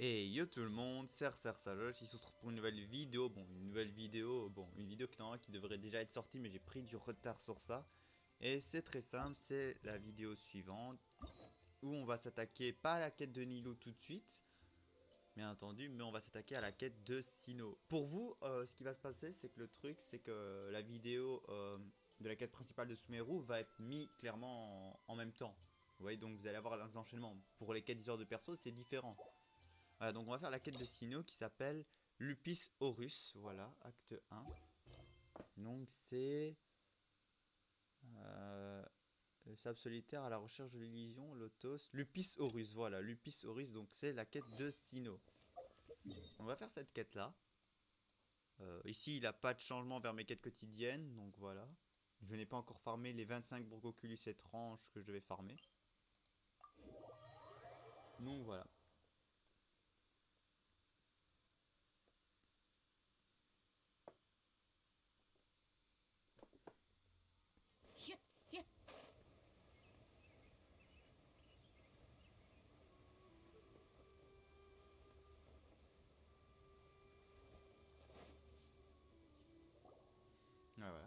Et yo tout le monde, c'est Sersajosh, ici on se retrouve pour une nouvelle vidéo, une vidéo qui devrait déjà être sortie mais j'ai pris du retard sur ça. Et c'est très simple, c'est la vidéo suivante, où on va s'attaquer pas à la quête de Nilo tout de suite, bien entendu, mais on va s'attaquer à la quête de Sino. Pour vous, ce qui va se passer, c'est que le truc, c'est que la vidéo de la quête principale de Sumeru va être mise clairement en même temps. Vous voyez, donc vous allez avoir les enchaînements. Pour les quêtes d'histoire de perso, c'est différent. Voilà, donc on va faire la quête de Sino qui s'appelle Lupis Horus. Voilà, acte 1. Donc c'est... Sable solitaire à la recherche de l'illusion, Lotos. Lupis Horus, voilà, Lupis Horus, donc c'est la quête de Sino. On va faire cette quête-là. Ici, il n'a pas de changement vers mes quêtes quotidiennes, donc voilà. Je n'ai pas encore farmé les 25 Brococulus étranges que je devais farmer. Donc voilà. Ouais, voilà.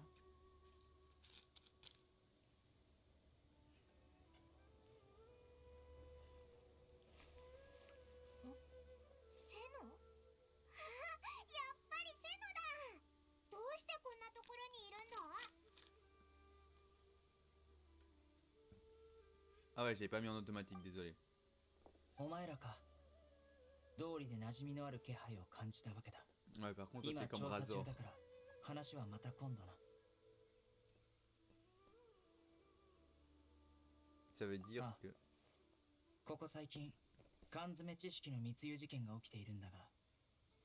セノ？はあ、やっぱりセノだ。どうしてこんなところにいるんだ？ Ah ouais, j'avais pas mis en automatique, désolé. お前らか。道理で馴染みのある気配を感じたわけだ。 Ouais, par contre, toi, 今 t'es comme 調査中 Razor. だから話はまた今度な。 Ça veut dire que... ここ最近缶詰知識の密輸事件が起きているんだが、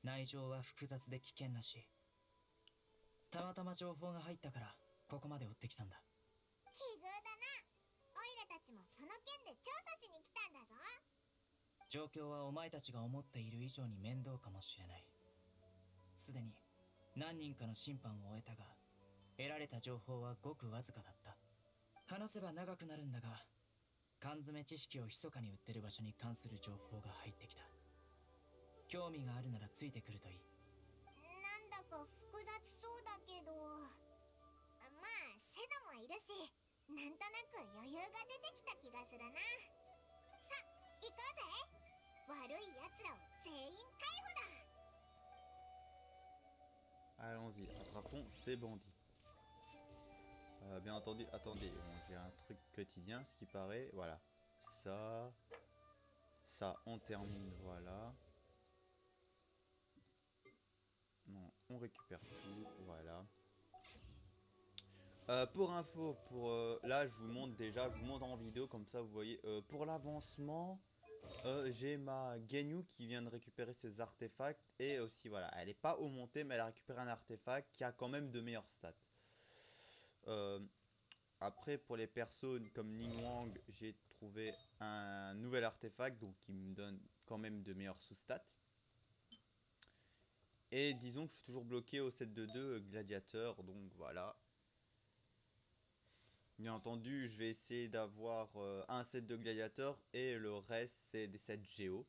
内情は複雑で危険らしい。たまたま情報が入ったからここまで追ってきたんだ。奇遇だな。オイラたちもその件で調査しに来たんだぞ。状況はお前たちが思っている以上に面倒かもしれない。すでに何人かの審判を終えたが、得られた情報はごくわずかだった。話せば長くなるんだが、缶詰知識を密かに売ってる場所に関する情報が入ってきた。興味があるならついてくるといい。なんだか複雑そうだけど、まあセノもいるし、なんとなく余裕が出てきた気がするな。さあ行こうぜ。悪い奴らを全員逮捕だ。 Allons-y, attrapons ces bandits. Bien entendu, attendez, bon, j'ai un truc quotidien, ce qui paraît, voilà. Ça, on termine, voilà. Non, on récupère tout, voilà. Pour info, là je vous montre déjà, je vous montre en vidéo comme ça vous voyez. Pour l'avancement, j'ai ma Genyu qui vient de récupérer ses artefacts et aussi voilà, elle est pas haut montée mais elle a récupéré un artefact qui a quand même de meilleurs stats. Après pour les personnes comme Ningwang, j'ai trouvé un nouvel artefact donc qui me donne quand même de meilleurs sous-stats. Et disons que je suis toujours bloqué au set de 2 gladiateurs donc voilà. Bien entendu, je vais essayer d'avoir un set de gladiateurs et le reste c'est des sets géo.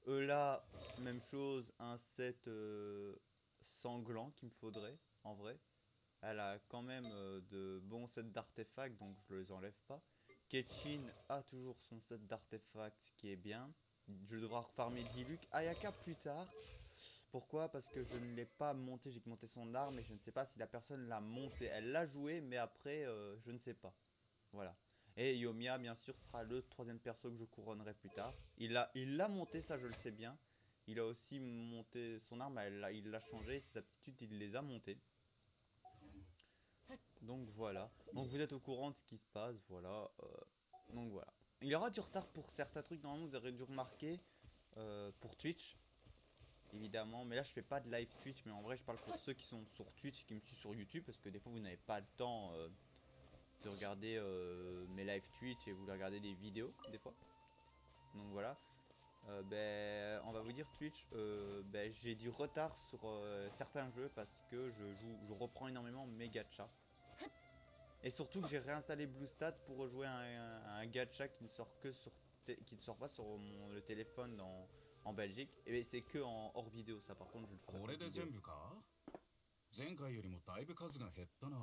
Là, même chose, un set sanglant qu'il me faudrait en vrai. Elle a quand même de bons sets d'artefacts donc je les enlève pas. Ketchin a toujours son set d'artefacts qui est bien. Je vais devoir farmer Diluc. Ayaka plus tard. Pourquoi? Parce que je ne l'ai pas monté, j'ai monté son arme et je ne sais pas si la personne l'a monté. Elle l'a joué mais après je ne sais pas. Voilà. Et Yomiya bien sûr sera le troisième perso que je couronnerai plus tard. Il l'a monté, ça je le sais bien. Il a aussi monté son arme, il l'a changé, ses aptitudes il les a montées. Donc voilà. Donc vous êtes au courant de ce qui se passe, voilà. Donc voilà. Il y aura du retard pour certains trucs, normalement vous aurez dû remarquer pour Twitch. Évidemment, mais là je fais pas de live Twitch, mais en vrai je parle pour ceux qui sont sur Twitch et qui me suivent sur YouTube, parce que des fois vous n'avez pas le temps de regarder mes live Twitch et vous regardez des vidéos des fois. Donc voilà. Ben, on va vous dire Twitch, ben, j'ai du retard sur certains jeux parce que je reprends énormément mes gachas. Et surtout que j'ai réinstallé BlueStat pour rejouer un gacha qui ne sort que sur qui ne sort pas sur le téléphone en Belgique. Et c'est que en hors vidéo, ça par contre, je le ferai こ pas れ en で vidéo. 全部か？前回よりもだいぶ数が減ったな。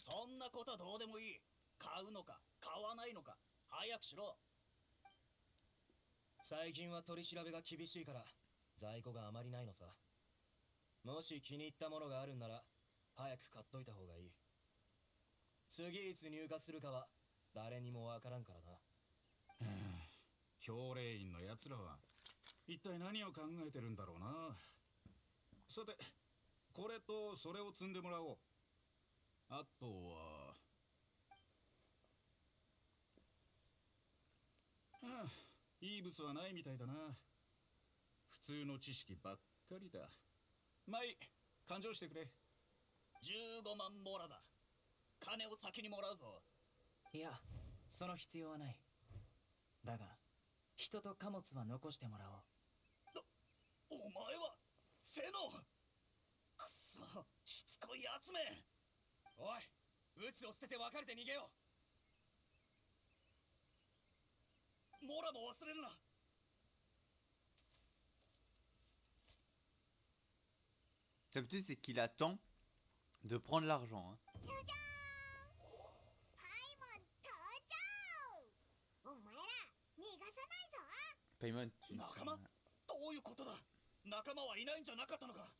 そんなことはどうでもいい。買うのか買わないのか早くしろ。最近は取り調べが厳しいから在庫があまりないのさ。もし気に入ったものがあるんなら早く買っといた方がいい。次いつ入荷するかは誰にもわからんからな。教令員のやつらは一体何を考えてるんだろうな。さて、これとそれを積んでもらおう。あとは、いい物はないみたいだな。普通の知識ばっかりだ。まあいい、勘定してくれ。15万モラだ。金を先にもらうぞ。いや、その必要はない。だが、人と貨物は残してもらおう。お前はセノ。くそ、しつこいやつめ。おい、ブツを捨てて別れて逃げよう。モラも忘れるな。D'habitude, c'est qu'il attend de prendre l'argent. Hein. じゃじゃーん、パイモン登場。お前ら逃がさないぞ。 Paimon, tu... 仲間？どういうことだ。仲間はいないんじゃなかったのか。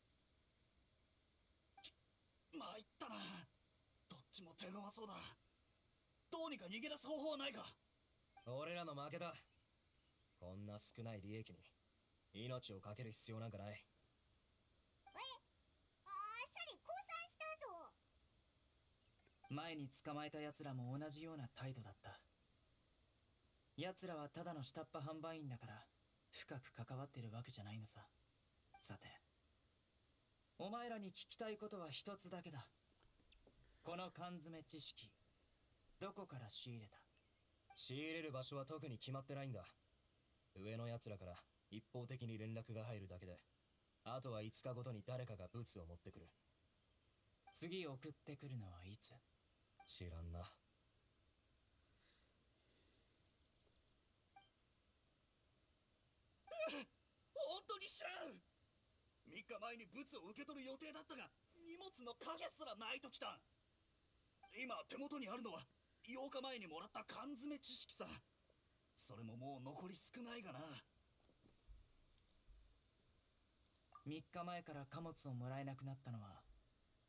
参ったな。どっちも手強そうだ。どうにか逃げ出す方法はないか。俺らの負けだ。こんな少ない利益に命を懸ける必要なんかない。あっさり降参したぞ。前に捕まえた奴らも同じような態度だった。奴らはただの下っ端販売員だから深く関わってるわけじゃないのさ。さて、お前らに聞きたいことは一つだけだ。この缶詰知識、どこから仕入れた？仕入れる場所は特に決まってないんだ。上の奴らから一方的に連絡が入るだけで、あとは5日ごとに誰かがブツを持ってくる。次送ってくるのはいつ？知らんな。本当に知らん。3日前にブツを受け取る予定だったが、荷物の影すらないときた。今手元にあるのは8日前にもらった缶詰知識さ。それももう残り少ないがな。3日前から貨物をもらえなくなったのは、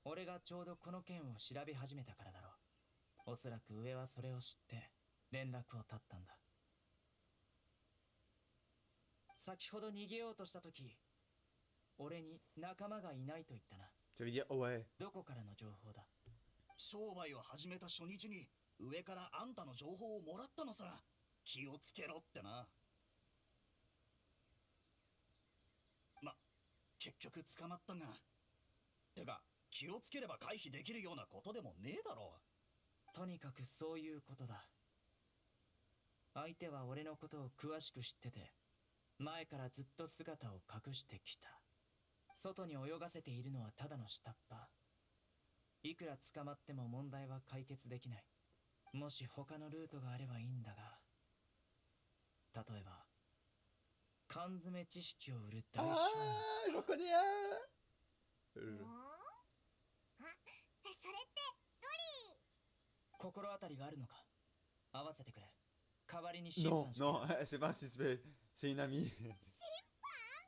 俺がちょうどこの件を調べ始めたからだろう。おそらく上はそれを知って連絡を絶ったんだ。先ほど逃げようとしたとき、俺に仲間がいないと言ったな。Ça veut dire, ouais. どこからの情報だ？商売を始めた初日に上からあんたの情報をもらったのさ。気をつけろってな。ま、結局捕まったが。てか、気をつければ回避できるようなことでもねえだろう。とにかくそういうことだ。相手は俺のことを詳しく知ってて、前からずっと姿を隠してきた。外に泳がせているのはただの下っ端。いくら捕まっても問題は解決できない。もし他のルートがあればいいんだが、例えば缶詰知識を売る大商 Ah, j'en connais un. おー、あ、それってドリー。心当たりがあるのか。合わせてくれ。代わりに審 Non, 判して。 non, c'est pas un suspect, c'est une amie.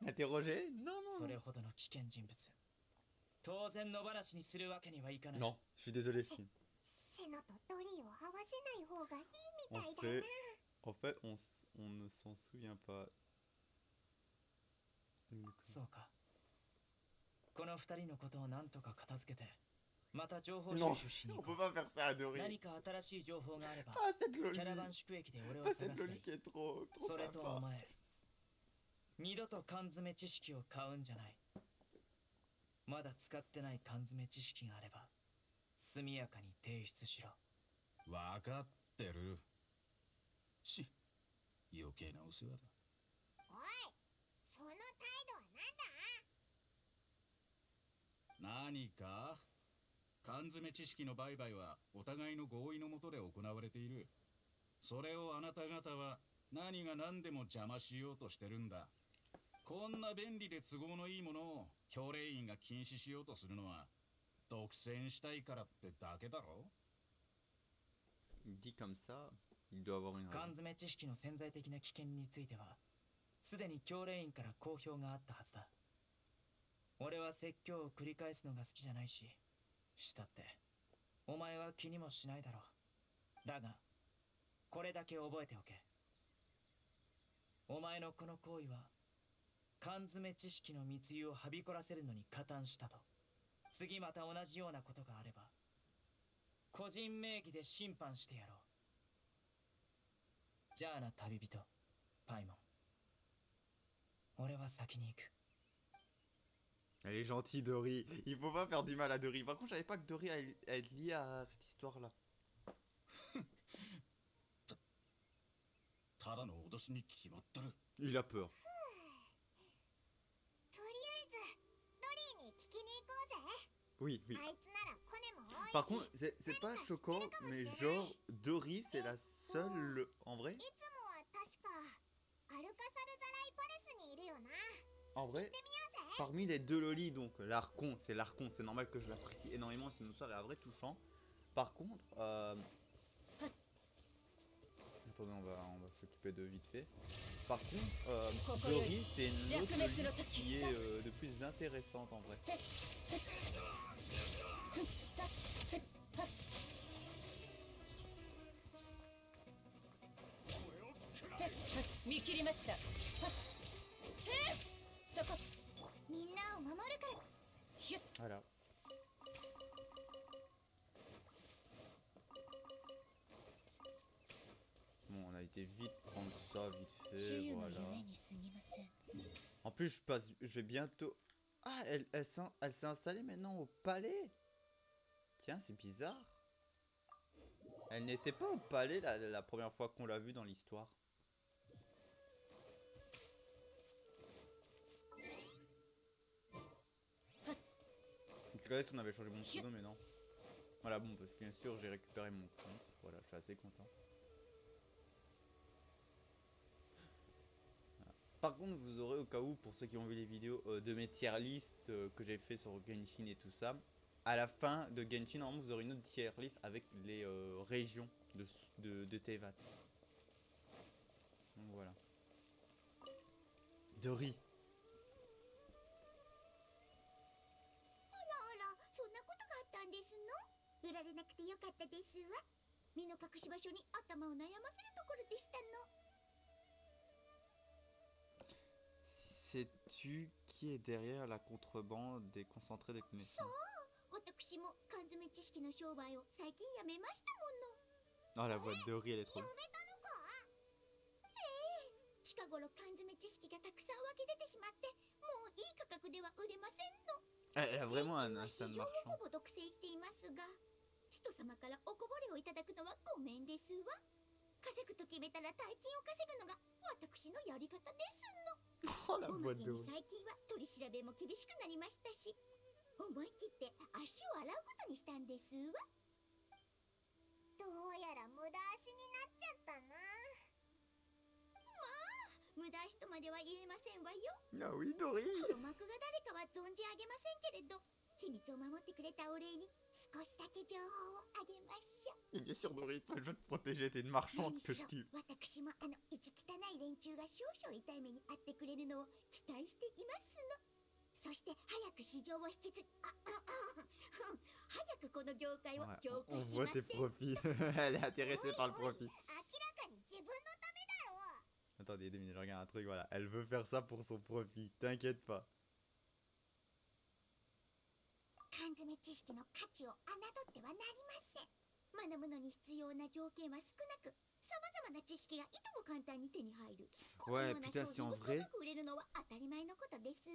Interrogé? Non, そ non, れ non. ほどの危険人物。当然野放しにするわけにはいかない。 Non, je suis désolé, Finn. セノとドリーを合わせない方がいいみ En たいだ fait, な。 en fait, on ne s'en souvient pas. そうか。この二人のことを何とか片付けて、また情報収 Non, 集しに on 行こ peut pas faire ça à う。 Dory. 何か新しい情報があれば、 Pas cette キ Loli. ャラバン宿駅で俺を Pas 探 cette すがい Loli い。 qui est trop それとお sympa. 前、二度と缶詰知識を買うんじゃない。まだ使ってない缶詰知識があれば、速やかに提出しろ。わかってる。余計なお世話だ。おい、その態度は何か？缶詰知識の売買はお互いの合意のもとで行われている。それをあなた方は何が何でも邪魔しようとしてるんだ。こんな便利で都合のいいものを教令員が禁止しようとするのは独占したいからってだけだろ。 Dit comme ça, il doit avoir une 缶 raison. 詰知識の潜在的な危険についてはすでに教令員から公表があったはずだ。俺は説教を繰り返すのが好きじゃないし、したってお前は気にもしないだろう。だがこれだけ覚えておけ。お前のこの行為は缶詰知識の密輸をはびこらせるのに加担したと。次また同じようなことがあれば個人名義で審判してやろう。じゃあな旅人パイモン、俺は先に行く。 Elle est gentille, Dory. Il faut pas faire du mal à Dory. Par contre, je savais pas que Dory allait être liée à cette histoire-là. ただの脅しに決まってる。 Il a peur. とりあえずドリーに聞きに行こうぜ。 Oui, oui. あいつならコネも多いし。 Par contre, c'est pas choquant, mais genre, Dory, c'est la seule. En vrai, いつもは確かアルカサルザライパレスにいるよな。 en vrai, 行ってみようぜ。 parmi les deux lolis, donc l'Archon, c'est normal que je l'apprécie énormément, c'est une histoire est à vrai touchant. Par contre, attendez, on va s'occuper de vite fait. Par contre, Dory, c'est une autre loli qui est de plus intéressante en vrai. 見切りました。そこ。みんなを守るから。ひゅっ。 Voilà. Bon, on a été vite prendre ça, vite 主 fait, 湯の voilà. 夢に過ぎません。 En plus, je vais bientôt... Ah, elle s'est installée maintenant au palais. Tiens, c'est bizarre. Elle n'était pas au palais la première fois qu'on l'a vue dans l'histoire. Je regardais si on avait changé mon pseudo, mais non. Voilà, bon, parce que bien sûr, j'ai récupéré mon compte. Voilà, je suis assez content. Par contre, vous aurez au cas où, pour ceux qui ont vu les vidéos de mes tier list que j'ai fait sur Genshin et tout ça, à la fin de Genshin, normalement, vous aurez une autre tier list avec les régions de Teyvat. Donc voilà. Dory. あら、そんなことがあったんですの？売られなくてよかったですわ。身の隠し場所に頭を悩ませるところでしたの。 Sais-tu qui est derrière la contrebande des concentrés de connaissances? 私も缶詰知識の商売を最近やめましたもの。 Oh, la voix de Dory, elle est trop や bien. めたのか？ええ、近頃缶詰知識がたくさん湧き出てしまって、もういい価格では売れませんの。 Elle a vraiment un 連中 instinct は de 市場を marchand. ほぼ独占していますが、人様からおこぼれをいただくのはごめんですわ。稼ぐと決めたら大金を稼ぐのが私のやり方ですの。 Oh, la お voix ま de けに Dory. 最近は取り調べも厳しくなりましたし、思い切って足を洗うことにしたんですわ。どうやら無駄足になっちゃったな。まあ、無駄足とまでは言えませんわよ。 Ah oui, Dory. 黒幕が誰かは存じ上げませんけれど、秘密を守ってくれたお礼に少しだけ情報をあげましょう。 Et bien sûr, Dory, toi, je veux te protéger, t'es une marchande 何し que ろ je kiffe. 私も意地汚い連中が少々痛い目に遭ってくれるのを期待していますの。そして早く市場を引き継ぎ、早くこの業界を Ouais, 浄 on 化し voit ま tes せん。 profits. Elle est intéressée par le おいおい profit. 明らかに自分のためだろう。 Attendez, 2 minutes, je regarde un truc, voilà. Elle veut faire ça pour son profit, t'inquiète pas. 缶詰知識の価値を侮ってはなりません。学ぶのに必要な条件は少なく、さまざまな知識がいとも簡単に手に入る。この Ouais, ような putain, 商 si 品 en を vrai... 高く売れるのは当たり前のことですわ。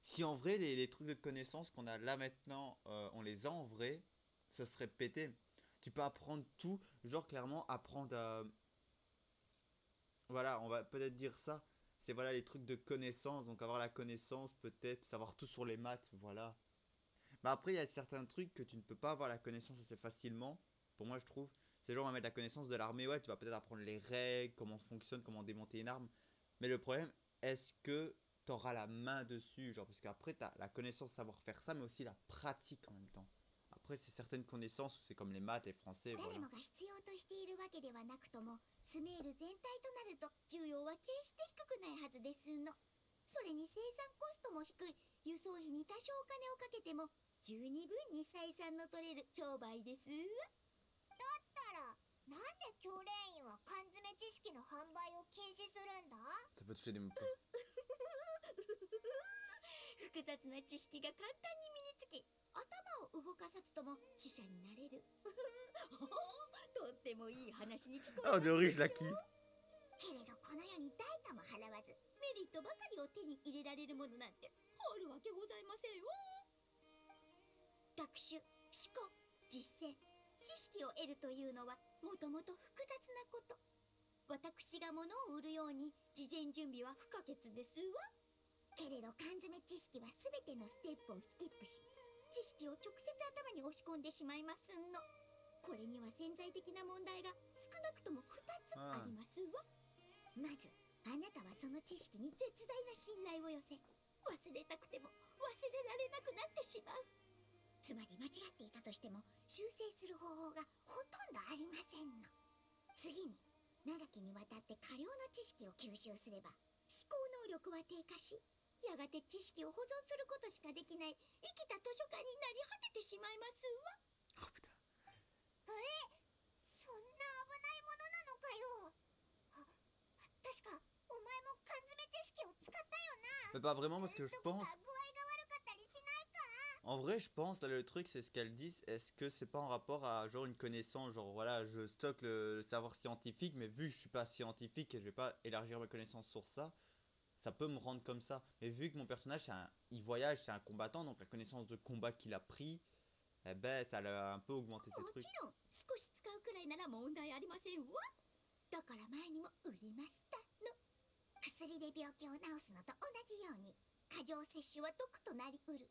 Si en vrai, les trucs de connaissances qu'on a là maintenant, on les a en vrai, ça serait pété. Tu peux apprendre tout, genre clairement apprendre à... Voilà, on va peut-être dire ça. C'est voilà les trucs de connaissances, donc avoir la connaissance peut-être, savoir tout sur les maths, voilà. Mais après, il y a certains trucs que tu ne peux pas avoir la connaissance assez facilement, pour moi je trouve. C'est genre on va mettre la connaissance de l'armée, ouais, tu vas peut-être apprendre les règles, comment fonctionne, comment démonter une arme. Mais le problème, est-ce que tu auras la main dessus, genre, parce qu'après tu as la connaissance de savoir faire ça, mais aussi la pratique en même temps. Après, c'est certaines connaissances où c'est comme les maths, les français, 誰 voilà. もが必要としているわけではなくともスメール全体となると需要は決して低くないはずですの。それに生産コストも低い輸送費に多少お金をかけても十二分に採算の取れる商売です。だったらなんで教練員は缶詰知識の販売を禁止するんだ？ Ça peut toucher des mots. 複雑な知識が簡単に身につき頭を動かさずとも知者になれる。とってもいい話に聞こえ Ah, ます de riche, je la kiffe. けれどこの世に代価も払わずメリットばかりを手に入れられるものなんてあるわけございませんよ。学習、思考、実践、知識を得るというのはもともと複雑なこと。私が物を売るように事前準備は不可欠ですわ。けれど缶詰知識は全てのステップをスキップし知識を直接頭に押し込んでしまいますの。これには潜在的な問題が少なくとも2つありますわ。まずあなたはその知識に絶大な信頼を寄せ忘れたくても忘れられなくなってしまう。つまり間違っていたとしても修正する方法がほとんどありませんの。次に長きにわたって過量な知識を吸収すれば思考能力は低下しやがて知識を保存することしかできない生きた図書館になり果ててしまいますわ。 Oh putain. そんな危ないものなのかよ。確かお前も缶詰知識を使ったよな。 Mais pas vraiment, parce que je どこ pense. か具合が悪かったりしないか？ En vrai, je pense, là, le truc, c'est ce qu'elles disent. Est-ce que c'est pas en rapport à genre une connaissance, genre voilà, je stocke le savoir scientifique, mais vu que je suis pas scientifique et je vais pas élargir mes connaissances sur ça, ça peut me rendre comme ça. Mais vu que mon personnage, il voyage, c'est un combattant, donc la connaissance de combat qu'il a pris, eh ben, ça l'a un peu augmenté ses も trucs. ちろん少し使うくらいなら問題ありませんわ。だから前にも売りましたの。薬で病気を治すのと同じように過剰摂取は毒となりうる。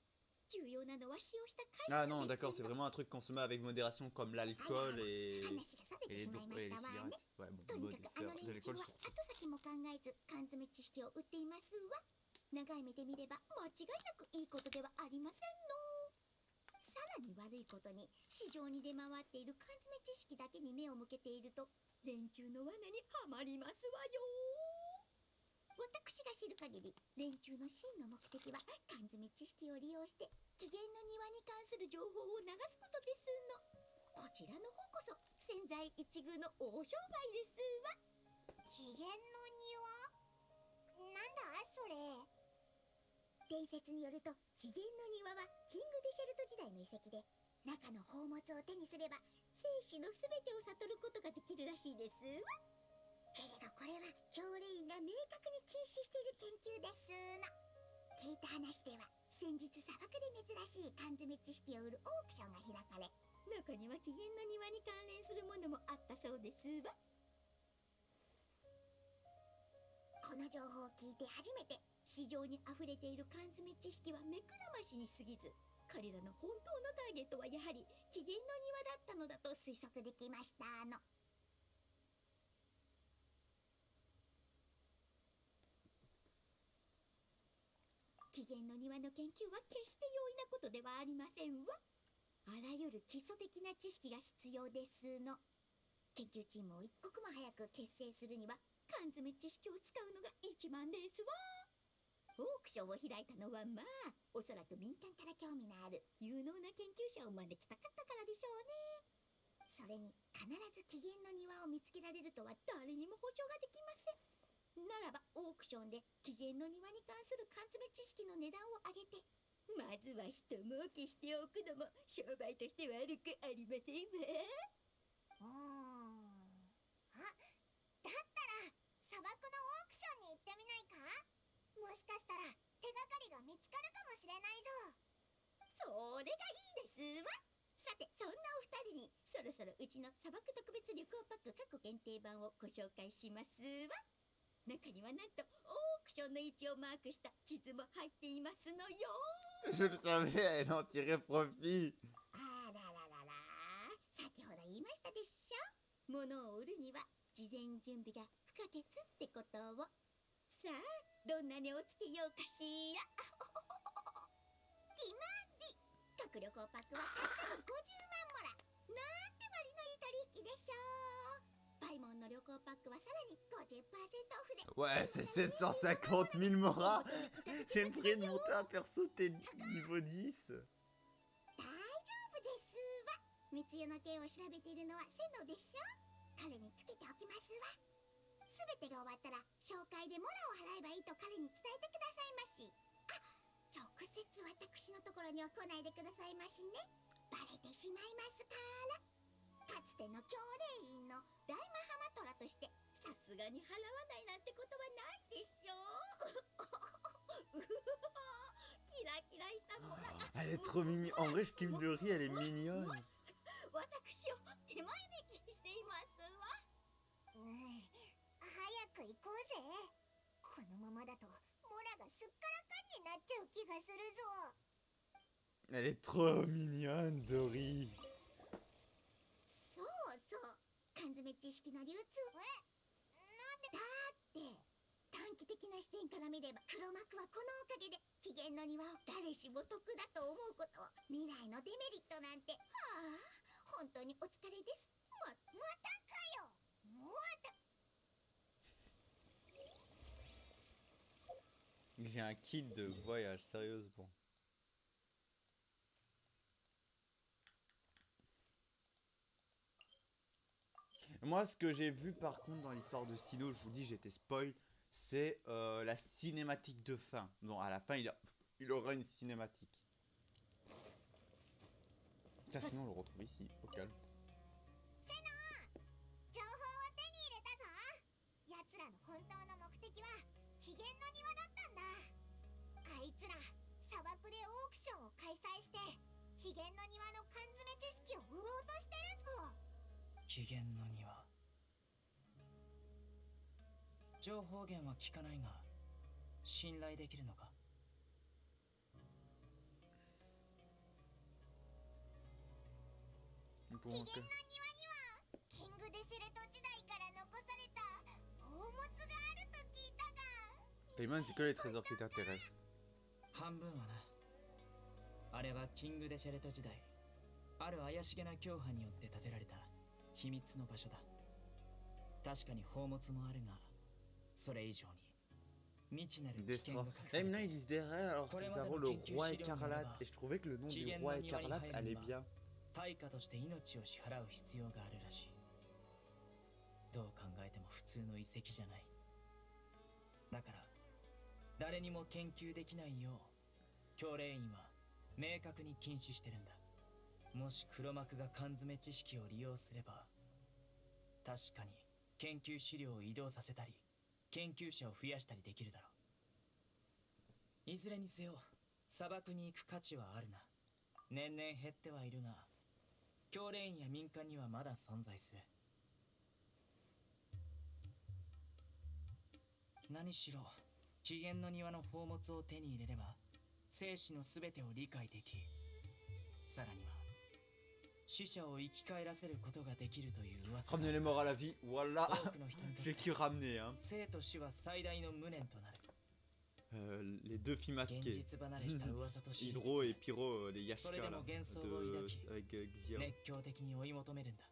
重要なのは使用した回 Ah 数 non, です d'accord, c'est の。 vraiment un truc consommé avec modération comme l'alcool et 話がそれて les, しまいま et し les たわ cigarettes. ね。 Ouais, bon, とにかくあの de 連中 l'alcool は surtout. 後先も考えず缶詰知識を売っていますわ。長い目で見れば間違いなくいいことではありませんの。さらに悪いことに市場に出回っている缶詰知識だけに目を向けていると連中の罠にはまりますわよ。私が知る限り連中の真の目的は缶詰知識を利用して紀元の庭に関する情報を流すことですの。こちらの方こそ千載一遇の大商売ですわ。紀元の庭？なんだそれ？伝説によると紀元の庭はキングディシェルト時代の遺跡で中の宝物を手にすれば生死のすべてを悟ることができるらしいですわ。けれどこれは教練員が明確に禁止している研究ですの。聞いた話では先日砂漠で珍しい缶詰知識を売るオークションが開かれ中には紀元の庭に関連するものもあったそうですわ。この情報を聞いて初めて市場にあふれている缶詰知識は目くらましに過ぎず彼らの本当のターゲットはやはり紀元の庭だったのだと推測できましたの。紀元の庭の研究は決して容易なことではありませんわ。あらゆる基礎的な知識が必要ですの。研究チームを一刻も早く結成するには缶詰知識を使うのが一番ですわ。オークションを開いたのはまあおそらく民間から興味のある有能な研究者を招きたかったからでしょうね。それに必ず紀元の庭を見つけられるとは誰にも保証ができません。ならばオークションで紀元の庭に関する缶詰知識の値段を上げてまずは一儲けしておくのも商売として悪くありませんわ。あ、だったら砂漠のオークションに行ってみないか？もしかしたら手がかりが見つかるかもしれないぞ。それがいいですわ。さてそんなお二人にそろそろうちの砂漠特別旅行パック過去限定版をご紹介しますわ。中にはなんとオークションの位置をマークした地図も入っていますのよ。Je le savais, elle en tirait profit. あらららら、先ほど言いましたでしょ。物を売るには事前準備が不可欠ってことを。さあ、どんな値をつけようかしら。決まり。各旅行パックはたったの50万もら。なんて割のいい取引でしょう。パイモンの旅行パックはさらに 50% オフで。 Ouais, c'est 750 000 moras. C'est le prix de monter un perso, t'es niveau 10. 大丈夫ですわ。密輸の件を調べているのはセノでしょ。彼につけておきますわ。すべてが終わったら紹介でモラを払えばいいと彼に伝えてくださいまし。あ、直接私のところには来ないでくださいましね。バレてしまいますから。かつての教令員の大マハマトラとしてさすがに払わないなんてことはないでしょう。キラキラしたモラが Elle est trop mignonne. En vrai, je kiffe le riz, elle est mignonne. 私を手前引きしていますわ。早く行こうぜ。このままだとモラがすっからかんになっちゃう気がするぞ。 Elle est trop mignonne, Dory. そうそう、缶詰知識の流通。なんでだって短期的な視点から見れば黒幕はこのおかげで機嫌の庭を誰しも得だと思うことを、未来のデメリットなんて。はあ、本当にお疲れです。またかよ。また。 J'ai un kit de voyage, sérieusement. Moi, ce que j'ai vu par contre dans l'histoire de Sino, je vous dis, j'étais spoil, c'est la cinématique de fin. Bon, à la fin, il aura une cinématique. Tiens, sinon, on le retrouve ici, au calme. 情報を手に入れたぞ。奴らの本当の目的は機嫌の庭だったんだ。あいつら砂漠でオークションを開催して機嫌の庭の缶詰知識を売ろうとしてるぞ。機嫌の庭。情報源は聞かないが信頼できるのか。機嫌の庭にはキングデシェレト時代から残された宝物があると聞いたが。 Payman, c'est que les trésors qui t'intéressent. 半分はな。あれはキングデシェレト時代、ある怪しげな教派によって建てられた秘密の場所だ。確かに宝物もあるが、それ以上に未知なる危険が隠さ Et れ maintenant, て ils いる。 disent derrière, alors qu'ils avons le roi écarlate. Et je trouvais que le nom du roi écarlate allait bien. 対価として命を支払う必要があるらしい。どう考えても普通の遺跡じゃない。だから誰にも研究できないよう教令員は明確に禁止してるんだ。もし黒幕が缶詰知識を利用すれば、確かに研究資料を移動させたり研究者を増やしたりできるだろう。いずれにせよ砂漠に行く価値はあるな。年々減ってはいるが教令員や民間にはまだ存在する。何しろ機嫌の庭の宝物を手に入れれば生死のすべてを理解でき、さらには死者を生き返らせることができるという噂が。 Ramener les morts à la vie, voilà. 多くの人にとっ J'ai て qui ramener, hein. 生と死は最大の無念となる。 Les deux filles 現 masquées. 実離れした噂と知りつ Hydro et つ Pyro, les Yashika là, Soledad幻想を抱き avec Xiao. 熱狂的に追い求めるんだ。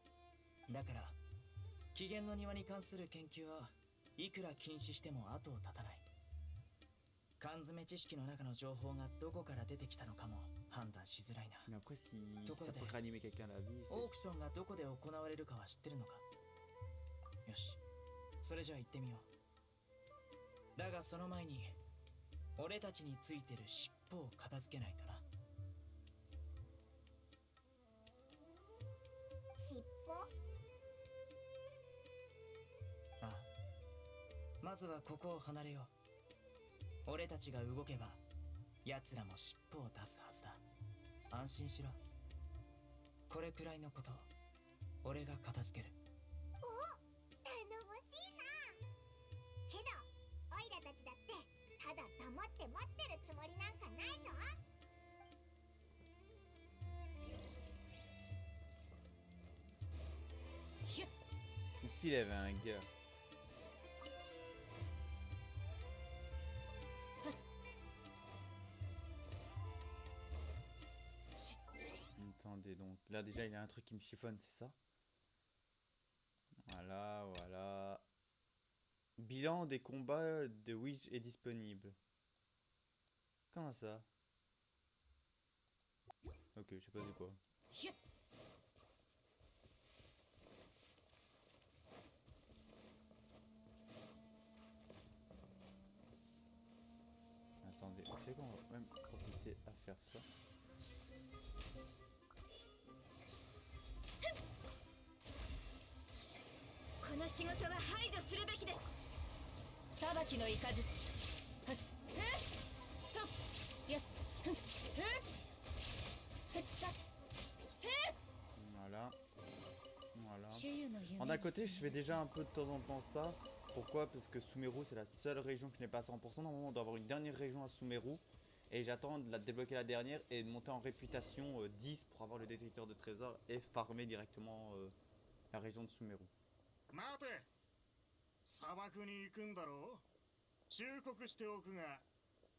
だから機嫌の庭に関する研究はいくら禁止しても後を絶たない。缶詰知識の中の情報がどこから出てきたのかも判断しづらいな。 Mais après, si ça Tout peut réanimer quelqu'un à la vie, オークションがどこで行われるかは知ってるのか。よし、それじゃあ行ってみよう。だがその前に俺たちについてる尻尾を片付けないとな。尻尾。ああ、まずはここを離れよう。俺たちが動けば奴らも尻尾を出すはずだ。安心しろ。これくらいのこと俺が片付ける。頼もしいな。けどオイラたちだってただ黙って待ってるつもりなんかないぞ。ひゅっ s'il y avait un gars. Attendez donc, là déjà il y a un truc qui me chiffonne, c'est ça? Voilà, voilà. Bilan des combats de Witch est disponible. Comment ça? Ok, je sais pas c'est quoi. ひゅっ Attendez, vous savez qu'on va même profiter à faire ça. この仕事は排除するべきです。裁きの雷。はっ、ふっ、と、やっ、ふっ、ふっ、ふった、せっ。 Voilà. Voilà. 主湯の夢 Alors, d'un côté, je fais déjà un peu de temps en temps ça. Pourquoi? Parce que Sumeru, c'est la seule région qui n'est pas à 100%. Normalement, on doit avoir une dernière région à Sumeru. Et j'attends de la débloquer la dernière et de monter en réputation 10 pour avoir le détecteur de trésors et farmer directement la région de Sumeru. 待て、砂漠に行くんだろう。忠告しておくが、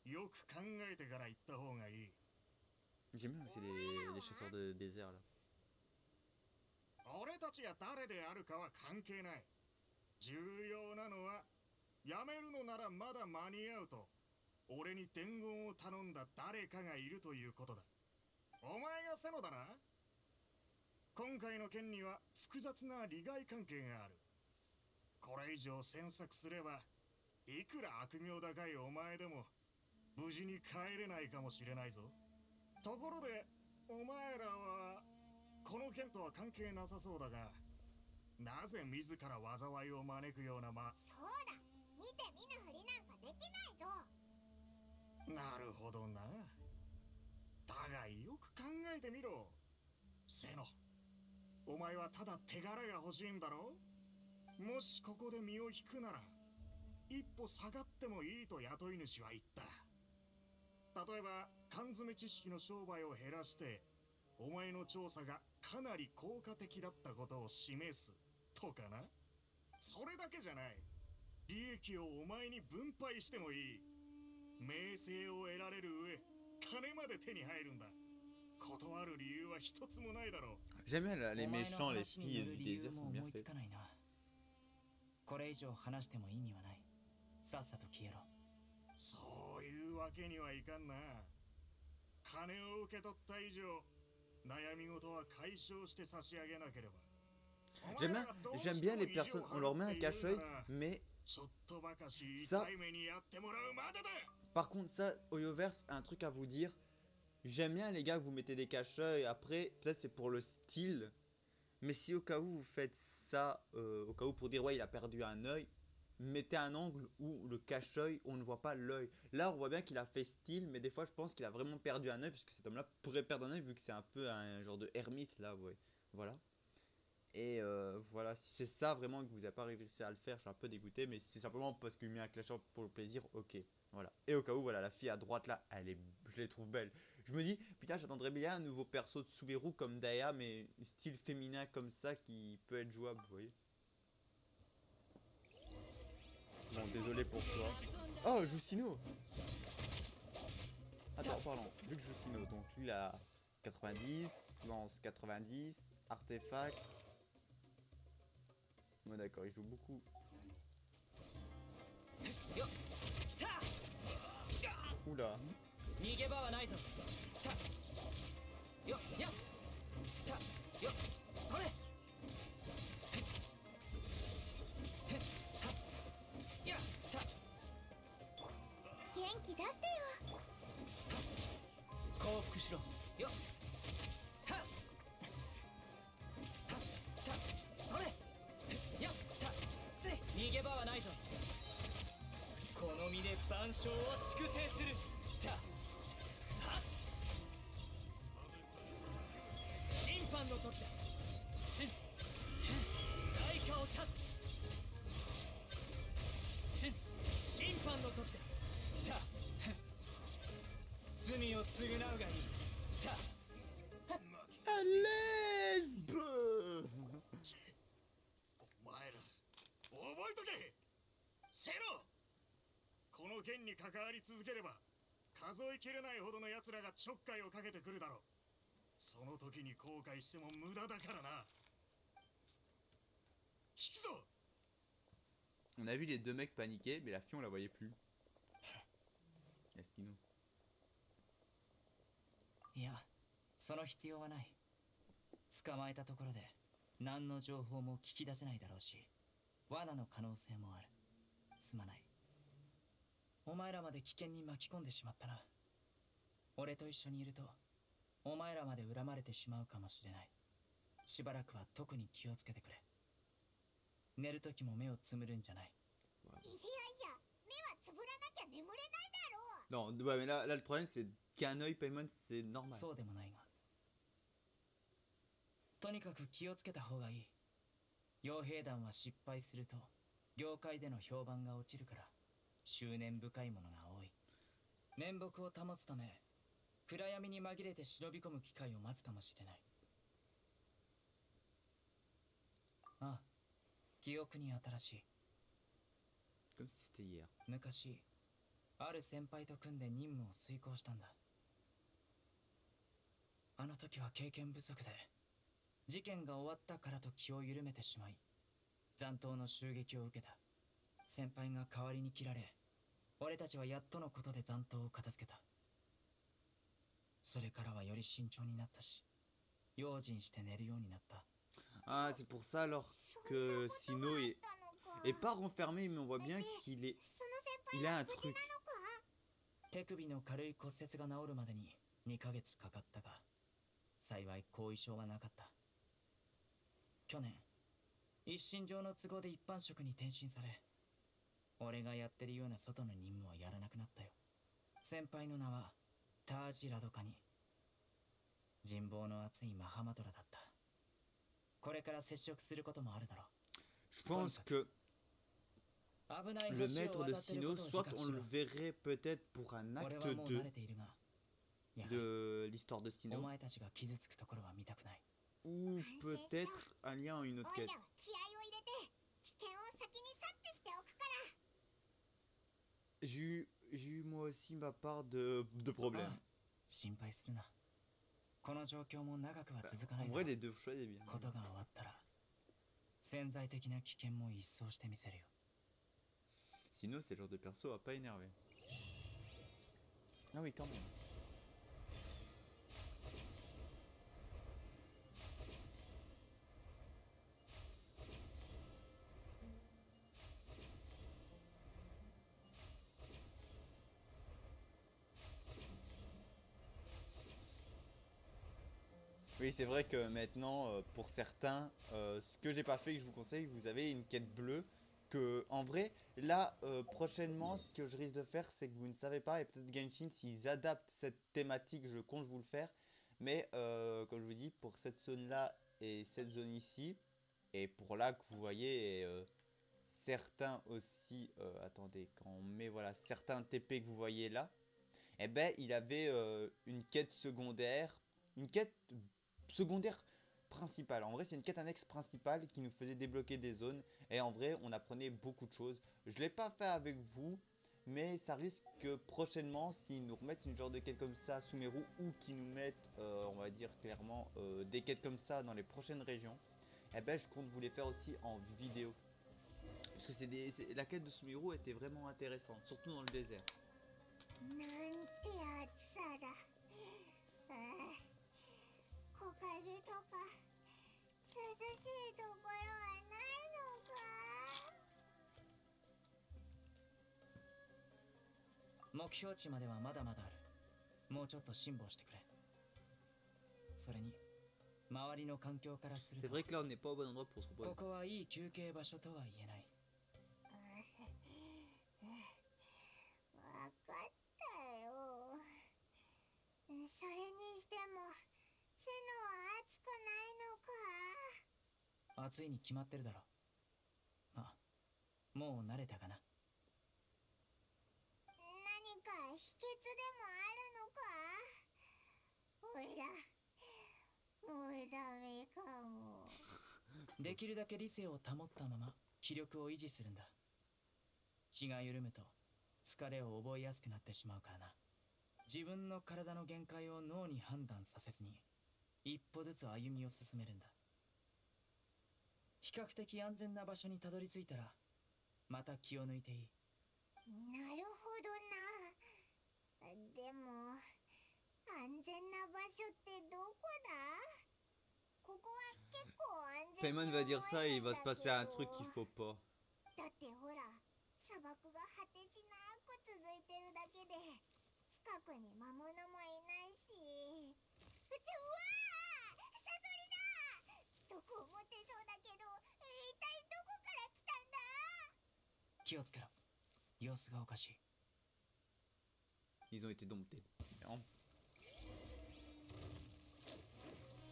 よく考えてから行った方がいい。 J'aime bien aussi les chasseurs de désert là. 俺たちが誰であるかは関係ない。重要なのは、やめるのならまだ間に合うと、俺に伝言を頼んだ誰かがいるということだ。お前がセノだな。今回の件には複雑な利害関係がある。これ以上詮索すれば、いくら悪名高いお前でも無事に帰れないかもしれないぞ。ところで、お前らはこの件とは関係なさそうだが、なぜ自ら災いを招くようなそうだ、見て見ぬふりなんかできないぞ。なるほどな。だがよく考えてみろ。セノ、お前はただ手柄が欲しいんだろ。もしここで身を引くなら、一歩下がってもいいと雇い主は言った。例えば缶詰知識の商売を減らして、お前の調査がかなり効果的だったことを示すとかな。それだけじゃない。利益をお前に分配してもいい。名声を得られる上、金まで手に入るんだ。断る理由は一つもないだろう。 J'aime bien les お前の méchants, les 話に filles 乗る du 理由 désert も sont bien 思いつ faits. かないな。これ以上話しても意味はない。さっさと消えろ。そういうわけにはいかんな。金を受け取った以上、悩み事は解消して差し上げなければ。 J'aime bien les personnes, on leur met un cache-œil, mais ちょっとばかし Ça- 痛い目にやってもらうまでだ。 par contre ça, Oyoverse, un truc à vous dire. J'aime bien les gars que vous mettez des cache-œils, après peut-être c'est pour le style. Mais si au cas où vous faites ça, au cas où pour dire ouais il a perdu un œil, mettez un angle où le cache-œil on ne voit pas l'œil. Là on voit bien qu'il a fait style, mais des fois je pense qu'il a vraiment perdu un œil, puisque cet homme là pourrait perdre un œil vu que c'est un peu un genre de ermite là, ouais. Voilà. Et voilà, si c'est ça vraiment que vous n'avez pas réussi à le faire, je suis un peu dégoûté, mais si c'est simplement parce qu'il met un clash pour le plaisir, ok. Voilà. Et au cas où, voilà, la fille à droite là, je les trouve belles. Je me dis, putain, j'attendrais bien un nouveau perso de Sumeru comme Daya, mais style féminin comme ça qui peut être jouable, vous voyez. Bon, désolé pour toi. Oh, Jusino. Attends, pardon, vu que Jusino, donc lui il a 90, lance 90, artefact. Bon d'accord, il joue beaucoup. Oula. 逃げ場はないぞ。たよやたよそれへっへっはやた元気出してよ。降伏しろよはっはたそれやたせ逃げ場はないぞ。この身で万象を粛清するたはっ審判の時だ。代価を立つ審判の時だ。た罪を償うがいい。た À l'aise. お前ら剣に関わり続ければ数えきれないほどの奴らがちょっかいをかけてくるだろう。その時に後悔しても無駄だからな。引くぞ。 On a vu les deux mecs paniquer, mais la fille on la voyait plus. Esquino. いや、その必要はない。捕まえたところで何の情報も聞き出せないだろうし、罠の可能性もある。すまない。お前らまで危険に巻き込んでしまったな。俺と一緒にいるとお前らまで恨まれてしまうかもしれない。しばらくは特に気をつけてくれ。寝るときも目をつむるんじゃない。いやいや、目はつぶらなきゃ眠れないだろう。 Non, ouais, mais là le problème c'est qu'un œil Paimon c'est normal. そうでもないが、とにかく気をつけた方がいい。傭兵団は失敗すると業界での評判が落ちるから執念深いものが多い。面目を保つため暗闇に紛れて忍び込む機会を待つかもしれない。ああ、記憶に新しい。 Comme si c'était hier. 昔ある先輩と組んで任務を遂行したんだ。あの時は経験不足で事件が終わったからと気を緩めてしまい残党の襲撃を受けた。先輩が代わりに切られ、俺たちはやっとのことで残党を片付けた。それからはより慎重になったし、用心して寝るようになった。 Ah, c'est pour ça alors que Sino est pas renfermé, mais on voit bien qu'il est... その先 Il 輩 a は un 無事 truc. なのか？ 手首の軽い骨折が治るまでに2ヶ月かかったが、幸い後遺症はなかった。去年一身上の都合で一般職に転身され、俺がやってるような外の任務はやらなくなったよ。先輩の名はタージ・ラドカニ。人望の厚いマハマドラだった。これから接触することもあるだろう。 Je pense que 危ない le 橋 maître を de 渡ってる Sino, ことを自 soit 覚 on し le ろ。 verrait peut-être pour un 俺 acte はもう慣れ 2ているが、やはり de l'histoire de お Sino, 前たちが傷つくところは見たくない。 ou peut-être un lien à une autre おい quête. らは気合を入れて危険を先に察知しておくから。 J'ai eu moi aussi ma part de problèmes. ああ、心配するな。この状況も長くは続かな En いだ vrai, ろう。 les deux choix, c'est bien. ことが終わったら潜在的な危険も一掃してみせるよ。 Sino, c'est le genre de perso à pas énerver. Ah oui, quand même. Oui, c'est vrai que maintenant, pour certains, ce que j'ai pas fait, que je vous conseille, vous avez une quête bleue. Que, en vrai, là, prochainement, ce que je risque de faire, c'est que vous ne savez pas, et peut-être Genshin, s'ils adaptent cette thématique, je compte vous le faire. Mais, comme je vous dis, pour cette zone-là et cette zone ici, et pour là que vous voyez, et certains aussi, attendez, quand on met, voilà, certains TP que vous voyez là, eh ben, il avait une quête secondaire, une quête secondaire principale. En vrai, c'est une quête annexe principale qui nous faisait débloquer des zones. Et en vrai, on apprenait beaucoup de choses. Je ne l'ai pas fait avec vous, mais ça risque que prochainement, s'ils nous remettent une genre de quête comme ça sous mes roues, ou qu'ils nous mettent, on va dire clairement, des quêtes comme ça dans les prochaines régions, eh ben, je compte vous les faire aussi en vidéo. Parce que la quête de Sumiru était vraiment intéressante, surtout dans le désert. なんて暑さだ。木陰とか涼しいところはないのか？目標値まではまだまだある。もうちょっと辛抱してくれ。それに周りの環境からする C'est と vrai que là, on n'est pas au bon endroit pour se こ reposer. こはいい休憩場所とは言えない。わかったよ。それにしても背のは熱くないのか？暑いに決まってるだろ。まあ、もう慣れたかな。何か秘訣でもあるのか？おいらもうダメかも。できるだけ理性を保ったまま気力を維持するんだ。気が緩むと疲れを覚えやすくなってしまうからな。自分の体の限界を脳に判断させずに一歩ずつ歩みを進めるんだ。比較的安全な場所にたどり着いたらまた気を抜いていい。なるほどな。でも安全な場所ってどこだ？ここは結構安全に Paimon 思 va え dire ça et る il ん va だ se け passer un ど。 truc qu'il faut pas. だってほら、砂漠が果てしなく続いてるだけで近くに魔物もいないし、うわー、サソリだ。毒を持ってそうだけど、一体どこから来たんだ？気をつけろ。様子がおかしい。 Ils ont été domptés. Non.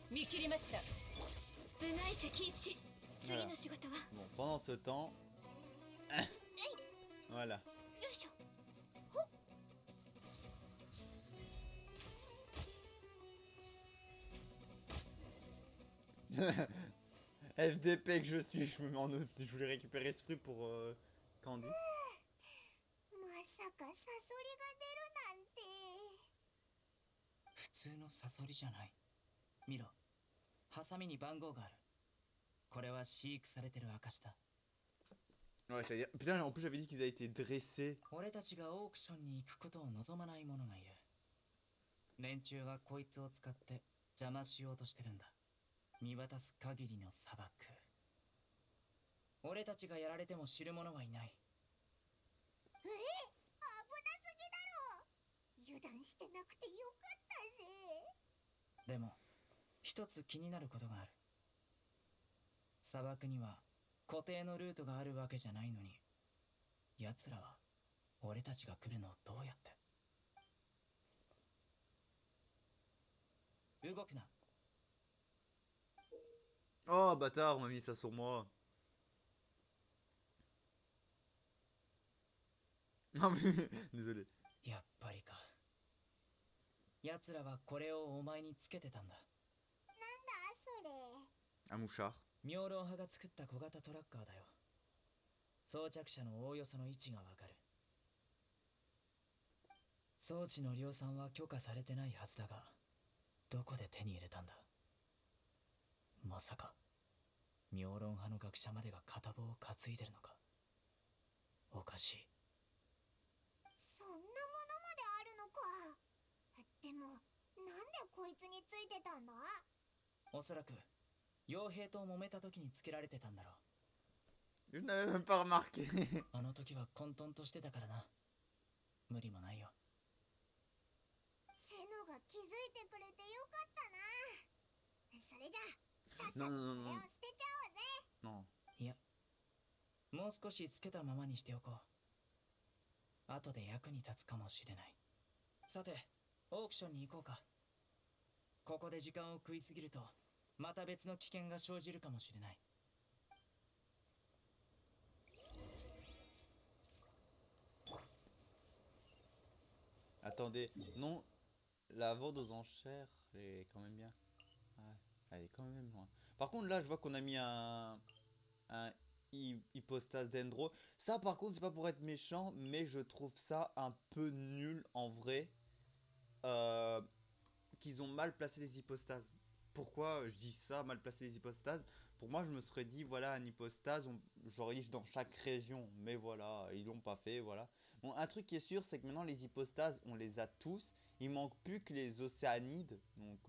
見切りました。部外者禁止。次の仕事は？ Bon, pendant ce temps... Voilà. よいしょ。 FDP que je suis, je me mets en autre. Je voulais récupérer ce fruit pour Candy. まさかサソリが出るなんて。普通のサソリじゃない。見ろ、ハサミに番号がある。これは飼育されてる証だ。 Ouais, c'est-à-dire... Putain, en plus j'avais dit qu'ils avaient été dressés. 俺たちがオークションに行くことを望まない者がいる。連中はこいつを使って邪魔しようとしてるんだ。見渡す限りの砂漠。俺たちがやられても知る者はいない。危なすぎだろ。油断してなくてよかったぜ。でも一つ気になることがある。砂漠には固定のルートがあるわけじゃないのに、奴らは俺たちが来るのをどうやって。動くな。 Oh bâtard, on m'a mis ça sur moi. Non mais... Désolé. やっぱりか。奴らはこれをお前につけてたんだ。なんだそれ。 Un mouchard. 妙論派が作った小型トラッカーだよ。装着者のおおよその位置がわかる。装置の量産は許可されてないはずだが、どこで手に入れたんだ？まさか妙論派の学者までが片棒を担いでるのか。おかしい。そんなものまであるのか。でもなんでこいつについてたんだ？おそらく傭兵と揉めた時につけられてたんだろ Je n'avais même pas remarqué. う。あの時は混沌としてたからな。無理もないよ。セノが気づいてくれてよかったな。それじゃさっさとそれ Non, を non, 捨 non, てちゃおうぜ。 non. いや、もう少しつけたままにしておこう。後で役に立つかもしれない。さて、オークションに行こうか。ここで時間を食いすぎるとまた別の危険が生じるかもしれない。 Attendez, non, la vente aux enchères, elle est quand même bien. Ouais, elle est quand même loin. Par contre, là, je vois qu'on a mis un hypostase dendro. Ça, par contre, c'est pas pour être méchant, mais je trouve ça un peu nul en vrai. Qu'ils ont mal placé les hypostases. Pourquoi je dis ça, mal placé les hypostases? Pour moi, je me serais dit, voilà, un hypostase, j'aurais dit dans chaque région. Mais voilà, ils l'ont pas fait, voilà. Bon, un truc qui est sûr, c'est que maintenant, les hypostases, on les a tous. Il manque plus que les océanides. Donc,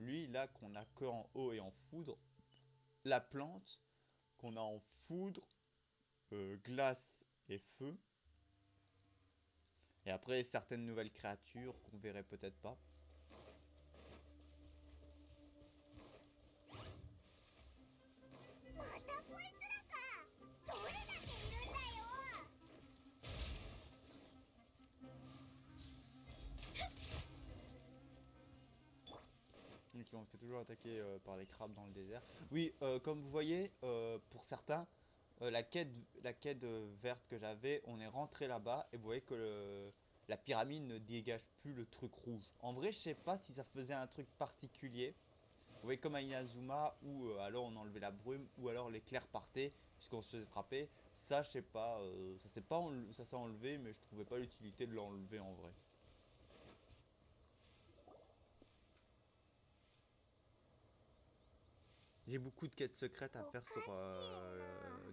lui, là, qu'on a que en eau et en foudre. La plante, qu'on a en foudre, glace et feu. Et après, certaines nouvelles créatures qu'on verrait peut-être pas. またこいつらか。どれだけいるんだよ。 Donc on se fait toujours attaquer par les crabes dans le désert. Oui, comme vous voyez, pour certains, la quête verte que j'avais, on est rentré là-bas et vous voyez que la pyramide ne dégage plus le truc rouge. En vrai, je sais pas si ça faisait un truc particulier. Vous voyez comme à Inazuma où alors on enlevait la brume ou alors l'éclair partait puisqu'on se faisait frapper. ça, je sais pas, ça s'est pas ça s'est enlevé, mais je trouvais pas l'utilité de l'enlever en vrai. J'ai beaucoup de quêtes secrètes à faire sur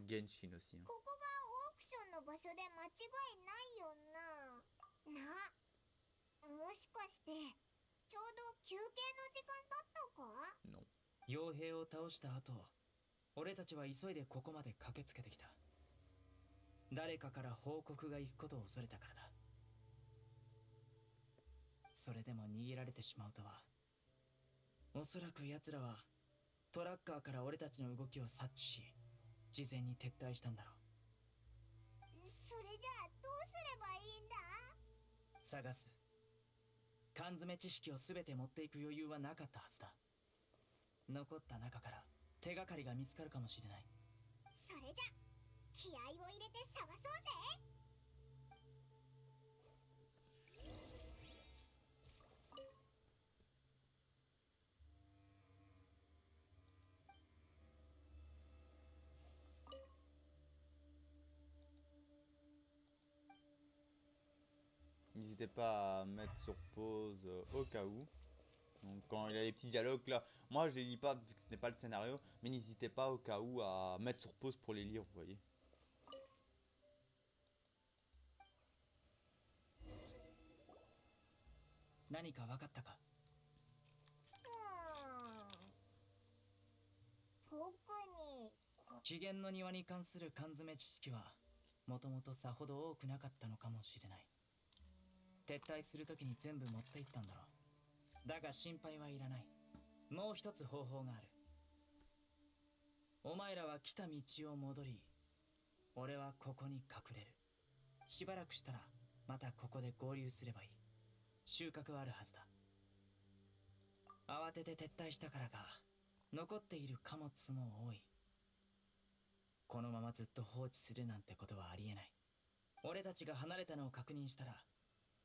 Genshin aussi, hein. ここがオークションの場所で間違いないよな。もしかしてちょうど休憩の時間だったか？ Non. 傭兵を倒した後、俺たちは急いでここまで駆けつけてきた。誰かから報告が行くことを恐れたからだ。それでも逃げられてしまうとは。おそらく奴らはトラッカーから俺たちの動きを察知し、事前に撤退したんだろう。それじゃあどうすればいいんだ？探す。缶詰知識を全て持っていく余裕はなかったはずだ。残った中から手がかりが見つかるかもしれない。それじゃ気合を入れて探そうぜ。N'hésitez pas à mettre sur pause au cas où. Donc quand il y a les petits dialogues là, moi je les lis pas vu que ce n'est pas le scénario, mais n'hésitez pas au cas où à mettre sur pause pour les lire, vous voyez. 何か分かったか？特に紀元の庭に関する缶詰知識はもともとさほど多くなかったのかもしれない。撤退するときに全部持っていったんだろう。だが心配はいらない。もう一つ方法がある。お前らは来た道を戻り、俺はここに隠れる。しばらくしたらまたここで合流すればいい。収穫はあるはずだ。慌てて撤退したからか残っている貨物も多い。このままずっと放置するなんてことはありえない。俺たちが離れたのを確認したら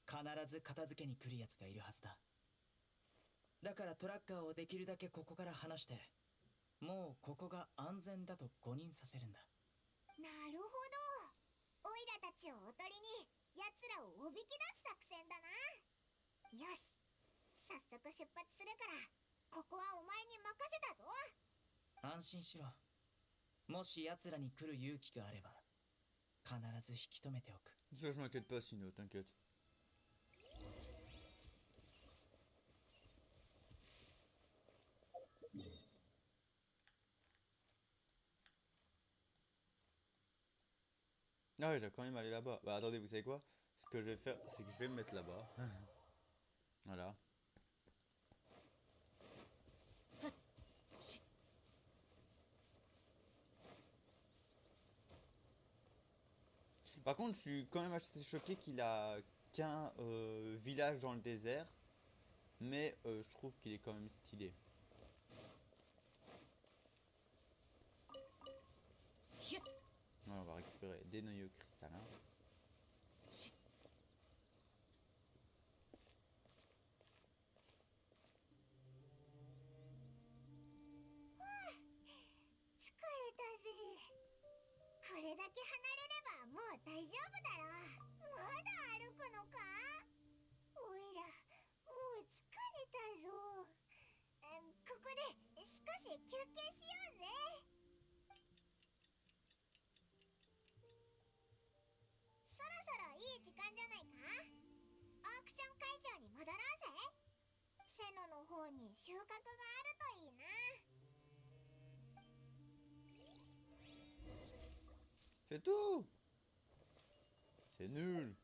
必ず片付けに来るやつがいるはずだ。だからトラッカーをできるだけここから離して、もうここが安全だと誤認させるんだ。なるほど。オイラたちをおとりに奴らをおびき出す作戦だな。よし、早速出発するからここはお前に任せたぞ。安心しろ。もし奴らに来る勇気があれば必ず引き止めておく。 Ça je m'inquiète pas Sino, t'inquiète. Ah ouais, j'ai quand même aller là-bas. Bah attendez, vous savez quoi? Ce que je vais faire, c'est que je vais me mettre là-bas. Voilà. Par contre, je suis quand même assez choqué qu'il a qu'un village dans le désert. Mais je trouve qu'il est quand même stylé. Ouais, on va récupérer des noyaux cristallins. C'est tout. C'est nul.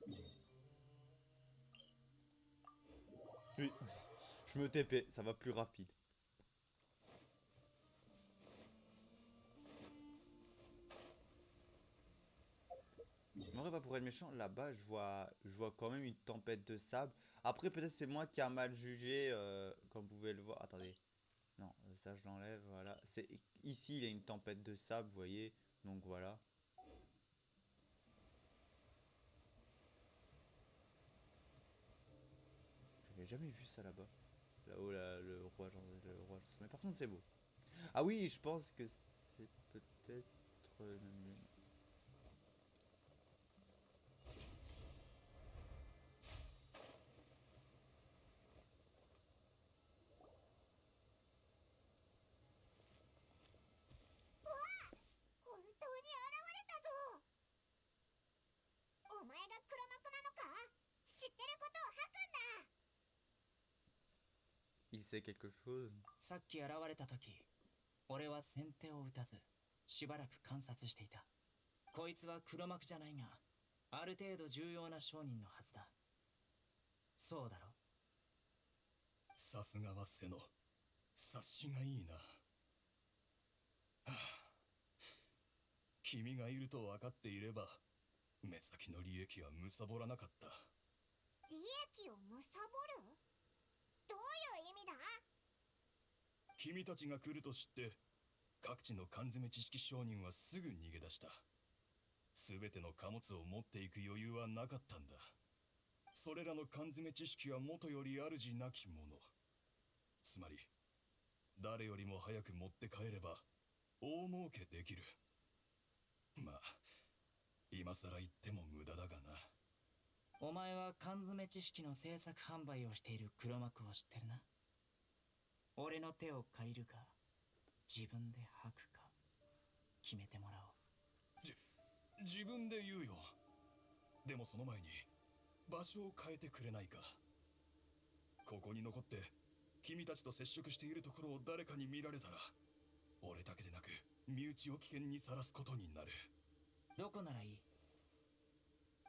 Oui, je me TP, ça va plus rapide. En vrai, pas pour être méchant, là-bas, je vois quand même une tempête de sable. Après, peut-être c'est moi qui a mal jugé, comme vous pouvez le voir. Attendez. Non, ça je l'enlève, voilà. C'est ici, il y a une tempête de sable, vous voyez. Donc voilà. J'avais jamais vu ça là-bas. Là-haut, là, le roi, mais par contre, c'est beau. Ah oui, je pense que c'est peut-être... 前が黒幕なのか？知ってることを吐くんだ。 Il sait quelque chose. さっき現れた時、俺は先手を打たずしばらく観察していた。こいつは黒幕じゃないが、ある程度重要な商人のはずだ。そうだろ？さすがは瀬野、察しがいいな。はあ、君がいると分かっていれば目先の利益は貪らなかった。利益を貪る？どういう意味だ？君たちが来ると知って各地の缶詰知識商人はすぐ逃げ出した。全ての貨物を持っていく余裕はなかったんだ。それらの缶詰知識はもとより主なきもの。つまり誰よりも早く持って帰れば大儲けできる。まあ今さら言っても無駄だがな。お前は缶詰知識の製作販売をしている黒幕を知ってるな。俺の手を借りるか自分で吐くか決めてもらおう。自分で言うよ。でもその前に場所を変えてくれないか。ここに残って君たちと接触しているところを誰かに見られたら俺だけでなく身内を危険にさらすことになる。どこならいい？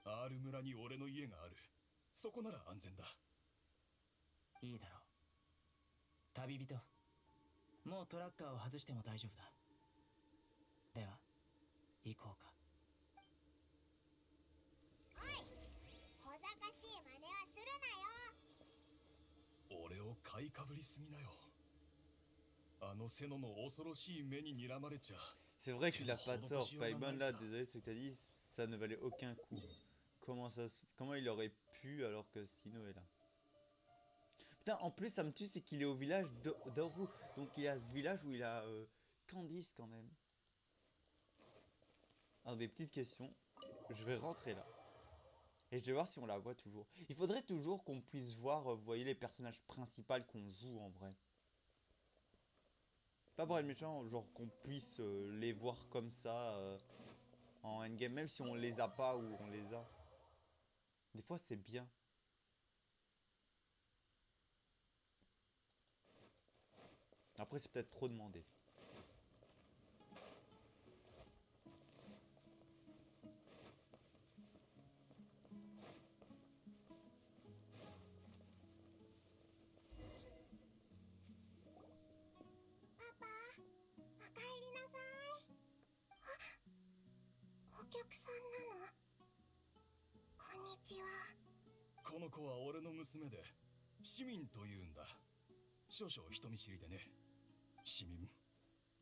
R 村に俺の家がある。そこなら安全だ。いいだろう。旅人、もうトラッカーを外しても大丈夫だ。では行こうか。おい、小賢しい真似はするなよ。俺を買いかぶりすぎなよ。あの瀬野の恐ろしい目に睨まれちゃ。 C'est vrai qu'il a pas tort. Paimon là, désolé ce que t'as dit, ça ne valait aucun coup. Comment il aurait pu alors que Sino est là? Putain, en plus ça me tue, c'est qu'il est au village d'Oru. Donc il y a ce village où il a Candice quand même. Alors des petites questions. Je vais rentrer là. Et je vais voir si on la voit toujours. Il faudrait toujours qu'on puisse voir, vous voyez, les personnages principaux qu'on joue en vrai. Pas pour être méchant, genre qu'on puisse les voir comme ça en endgame, même si on les a pas ou on les a. Des fois c'est bien. Après c'est peut-être trop demandé. Papa, おかえりなさい。あ、お客さんなの？こんにちは。この子は俺の娘で市民というんだ。少々人見知りでね。市民、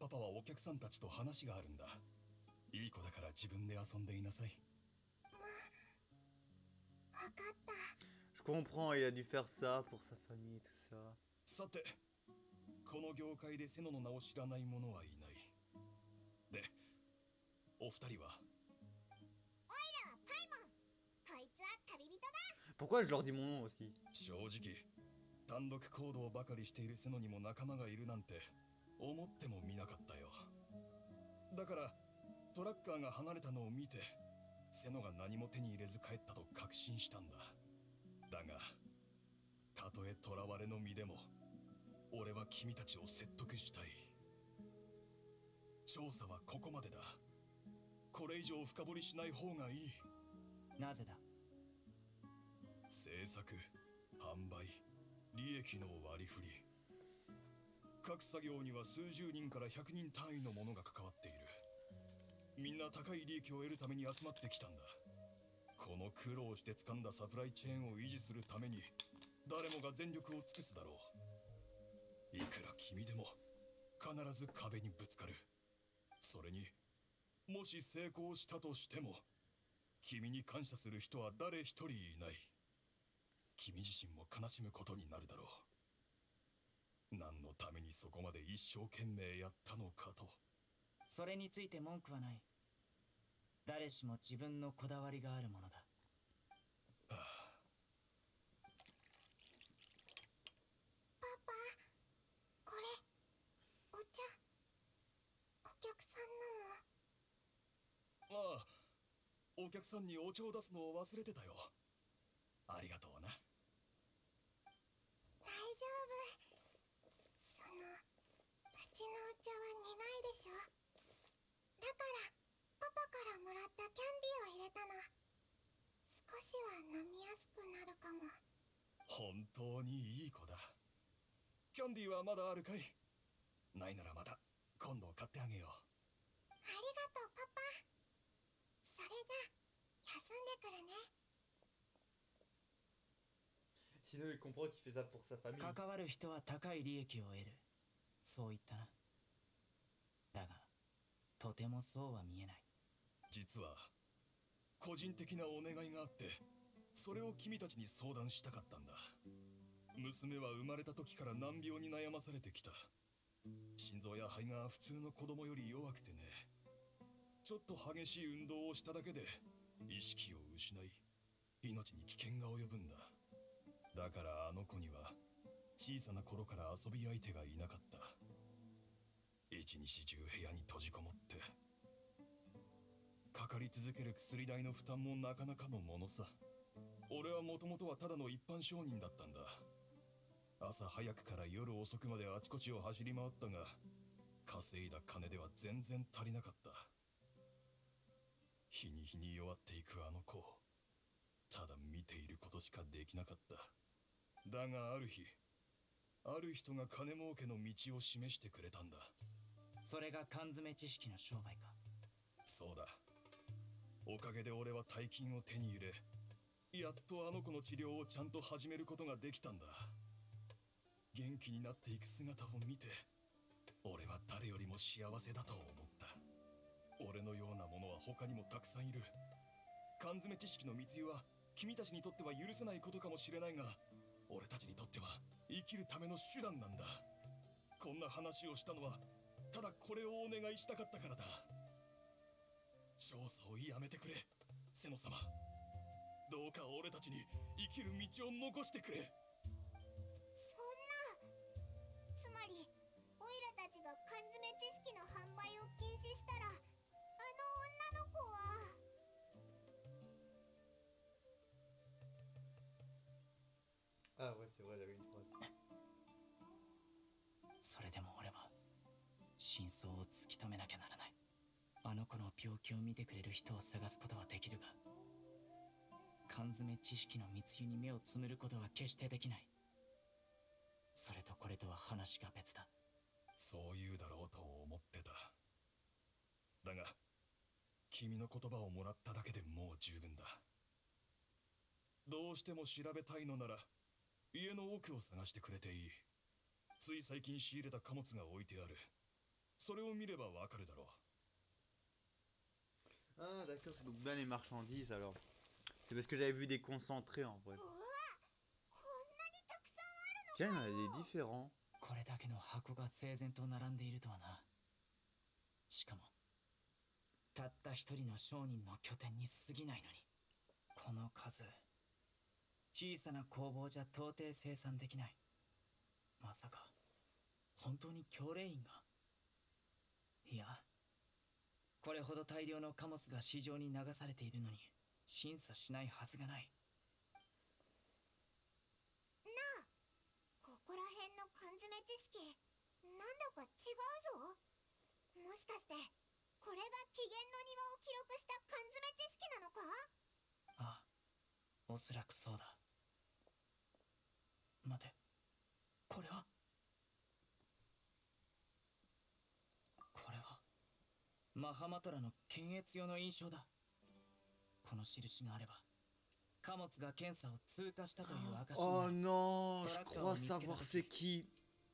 パパはお客さんたちと話があるんだ。いい子だから自分で遊んでいなさい。わかった。 Je comprends, il a dû faire ça pour sa famille et tout ça. さて、この業界で瀬野の名を知らない者はいない。で、お二人は？おいらはパイモン。こいつは旅人だ。 Pourquoi je leur dis mon nom aussi? 正直、単独行動ばかりしている瀬野にも仲間がいるなんて思ってもみなかったよ。だからトラッカーが離れたのを見て瀬野が何も手に入れず帰ったと確信したんだ。だがたとえ囚われの身でも俺は君たちを説得したい。調査はここまでだ。これ以上深掘りしない方がいい。なぜだ？制作、販売、利益の割り振り。各作業には数十人から100人単位の者が関わっている。みんな高い利益を得るために集まってきたんだ。この苦労して掴んだサプライチェーンを維持するために誰もが全力を尽くすだろう。いくら君でも必ず壁にぶつかる。それにもし成功したとしても君に感謝する人は誰一人いない。君自身も悲しむことになるだろう。何のためにそこまで一生懸命やったのかと。それについて文句はない。誰しも自分のこだわりがあるものだ。はあ、パパ、これ、お茶。お客さんのも。ああ、お客さんにお茶を出すのを忘れてたよ。ありがとうな。大丈夫。そのうちのお茶は苦いでしょ。だからパパからもらったキャンディーを入れたの。少しは飲みやすくなるかも。本当にいい子だ。キャンディーはまだあるかい？ないならまた今度買ってあげよう。ありがとうパパ。それじゃ休んでくるね。 Sinon, il comprend qu'il fait ça pour sa famille. 関わる人は高い利益を得る。そう言ったな。だが、とてもそうは見えない。実は個人的なお願いがあって、それを君たちに相談したかったんだ。娘は生まれた時から難病に悩まされてきた。心臓や肺が普通の子供より弱くてね。ちょっと激しい運動をしただけで意識を失い、命に危険が及ぶんだ。だからあの子には小さな頃から遊び相手がいなかった。一日中部屋に閉じこもってかかり続ける薬代の負担もなかなかのものさ。俺はもともとはただの一般商人だったんだ。朝早くから夜遅くまであちこちを走り回ったが、稼いだ金では全然足りなかった。日に日に弱っていくあの子をただ見ていることしかできなかった。だがある日、ある人が金儲けの道を示してくれたんだ。それが缶詰知識の商売か。そうだ。おかげで俺は大金を手に入れ、やっとあの子の治療をちゃんと始めることができたんだ。元気になっていく姿を見て、俺は誰よりも幸せだと思った。俺のようなものは他にもたくさんいる。缶詰知識の密輸は君たちにとっては許せないことかもしれないが、俺たちにとっては生きるための手段なんだ。こんな話をしたのはただこれをお願いしたかったからだ。調査をやめてくれ、セノ様。どうか俺たちに生きる道を残してくれ。そんな。つまりオイラたちが缶詰知識の販売を禁止したら、あの女の子は。 Ah ouais, c'est vrai, j'avais une phrase. それでも俺は真相を突き止めなきゃならない。あの子の病気を見てくれる人を探すことはできるが、缶詰知識の密輸に目をつむることは決してできない。それとこれとは話が別だ。そう言うだろうと思ってた。だが君の言葉をもらっただけでもう十分だ。どうしても調べたいのなら家の奥を探してくれていい。つい最近仕入れた貨物が置いてある。それを見ればわかるだろう。 Ah d'accord, c'est donc bien les marchandises alors. C'est parce que j'avais vu des concentrés en vrai. うわ、こんなにたくさんあるの。 Tiens, il y en a des différents. これだけの箱が整然と並んでいるとはな。しかもたった一人の商人の拠点に過ぎないのに、この数、小さな工房じゃ到底生産できない。まさか本当に教令員が。いや、これほど大量の貨物が市場に流されているのに審査しないはずがない。なあ、ここら辺の缶詰知識なんだか違うぞ。もしかしてこれが紀元の庭を記録した缶詰知識なのか。ああ、おそらくそうだ。待て、これはマハマトラの検閲用の印象だ。この印があれば貨物が検査を通過したという証にな Oh る。 non, je crois savoir c'est qui.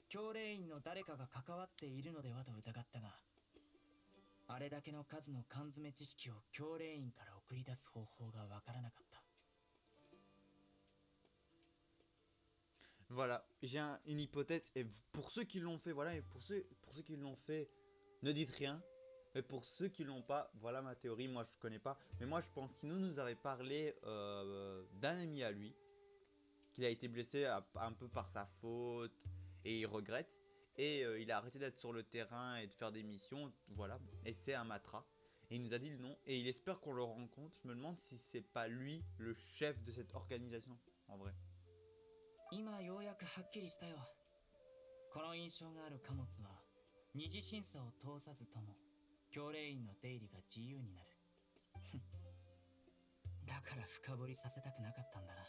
教令員の誰かが関わっているのではと疑ったが、あれだけの数の缶詰知識を教令員から送り出す方法がわからなかった。 Voilà, j'ai une hypothèse, et pour ceux qui l'ont fait, voilà, et pour ceux qui l'ont fait, ne dites rien. Mais pour ceux qui l'ont pas, voilà ma théorie, moi je connais pas. Mais moi je pense, Sino nous avait parlé d'un ami à lui, qu'il a été blessé un peu par sa faute, et il regrette. Et il a arrêté d'être sur le terrain et de faire des missions, voilà, et c'est un matra. Et il nous a dit le nom et il espère qu'on le rencontre. Je me demande si c'est pas lui le chef de cette organisation, en vrai. 今ようやくはっきりしたよ。この印象がある貨物は二次審査を通さずとも教令員の出入りが自由になる。だから深掘りさせたくなかったんだな。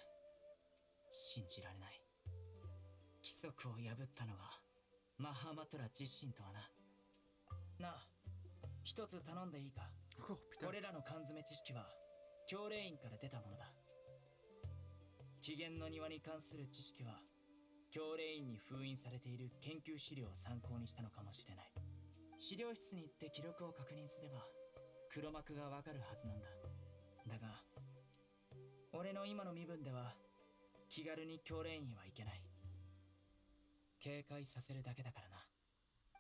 信じられない。規則を破ったのはマハマトラ自身とはな。なあ、一つ頼んでいいか。 Oh putain. これらの缶詰知識は教令員から出たものだ。紀元の庭に関する知識は教令員に封印されている研究資料を参考にしたのかもしれない。資料室に行って記録を確認すれば黒幕がわかるはずなんだ。だが俺の今の身分では気軽に教令員はいけない。警戒させるだけだからな。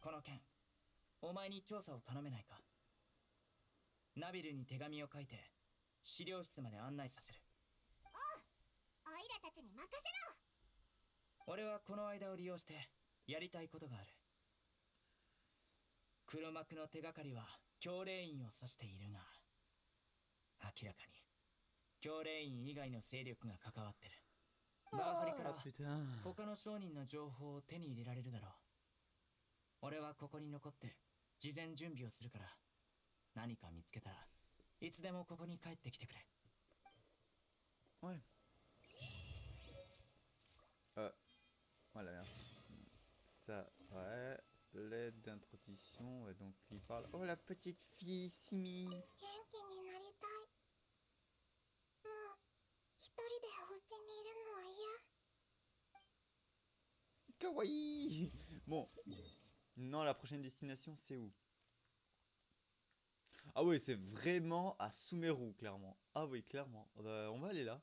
この件お前に調査を頼めないか。ナビルに手紙を書いて資料室まで案内させる。オイラたちに任せろ。俺はこの間を利用してやりたいことがある。黒幕の手がかりは教令員を指しているが、明らかに教令員以外の勢力が関わってる。バーハリから Ah putain. 他の商人の情報を手に入れられるだろう。俺はここに残って事前準備をするから、何か見つけたらいつでもここに帰ってきてくれ。 Ouais. Voilà, merci. Ça, ouais. L'aide d'introduction, ouais, donc il parle. Oh, la petite fille, Simi. 元気になりたい。もう一人でお家にいるのは嫌。 Kawaii. Bon. Non, la prochaine destination, c'est où? Ah oui, c'est vraiment à Sumeru, clairement. Ah oui, clairement. On va aller là.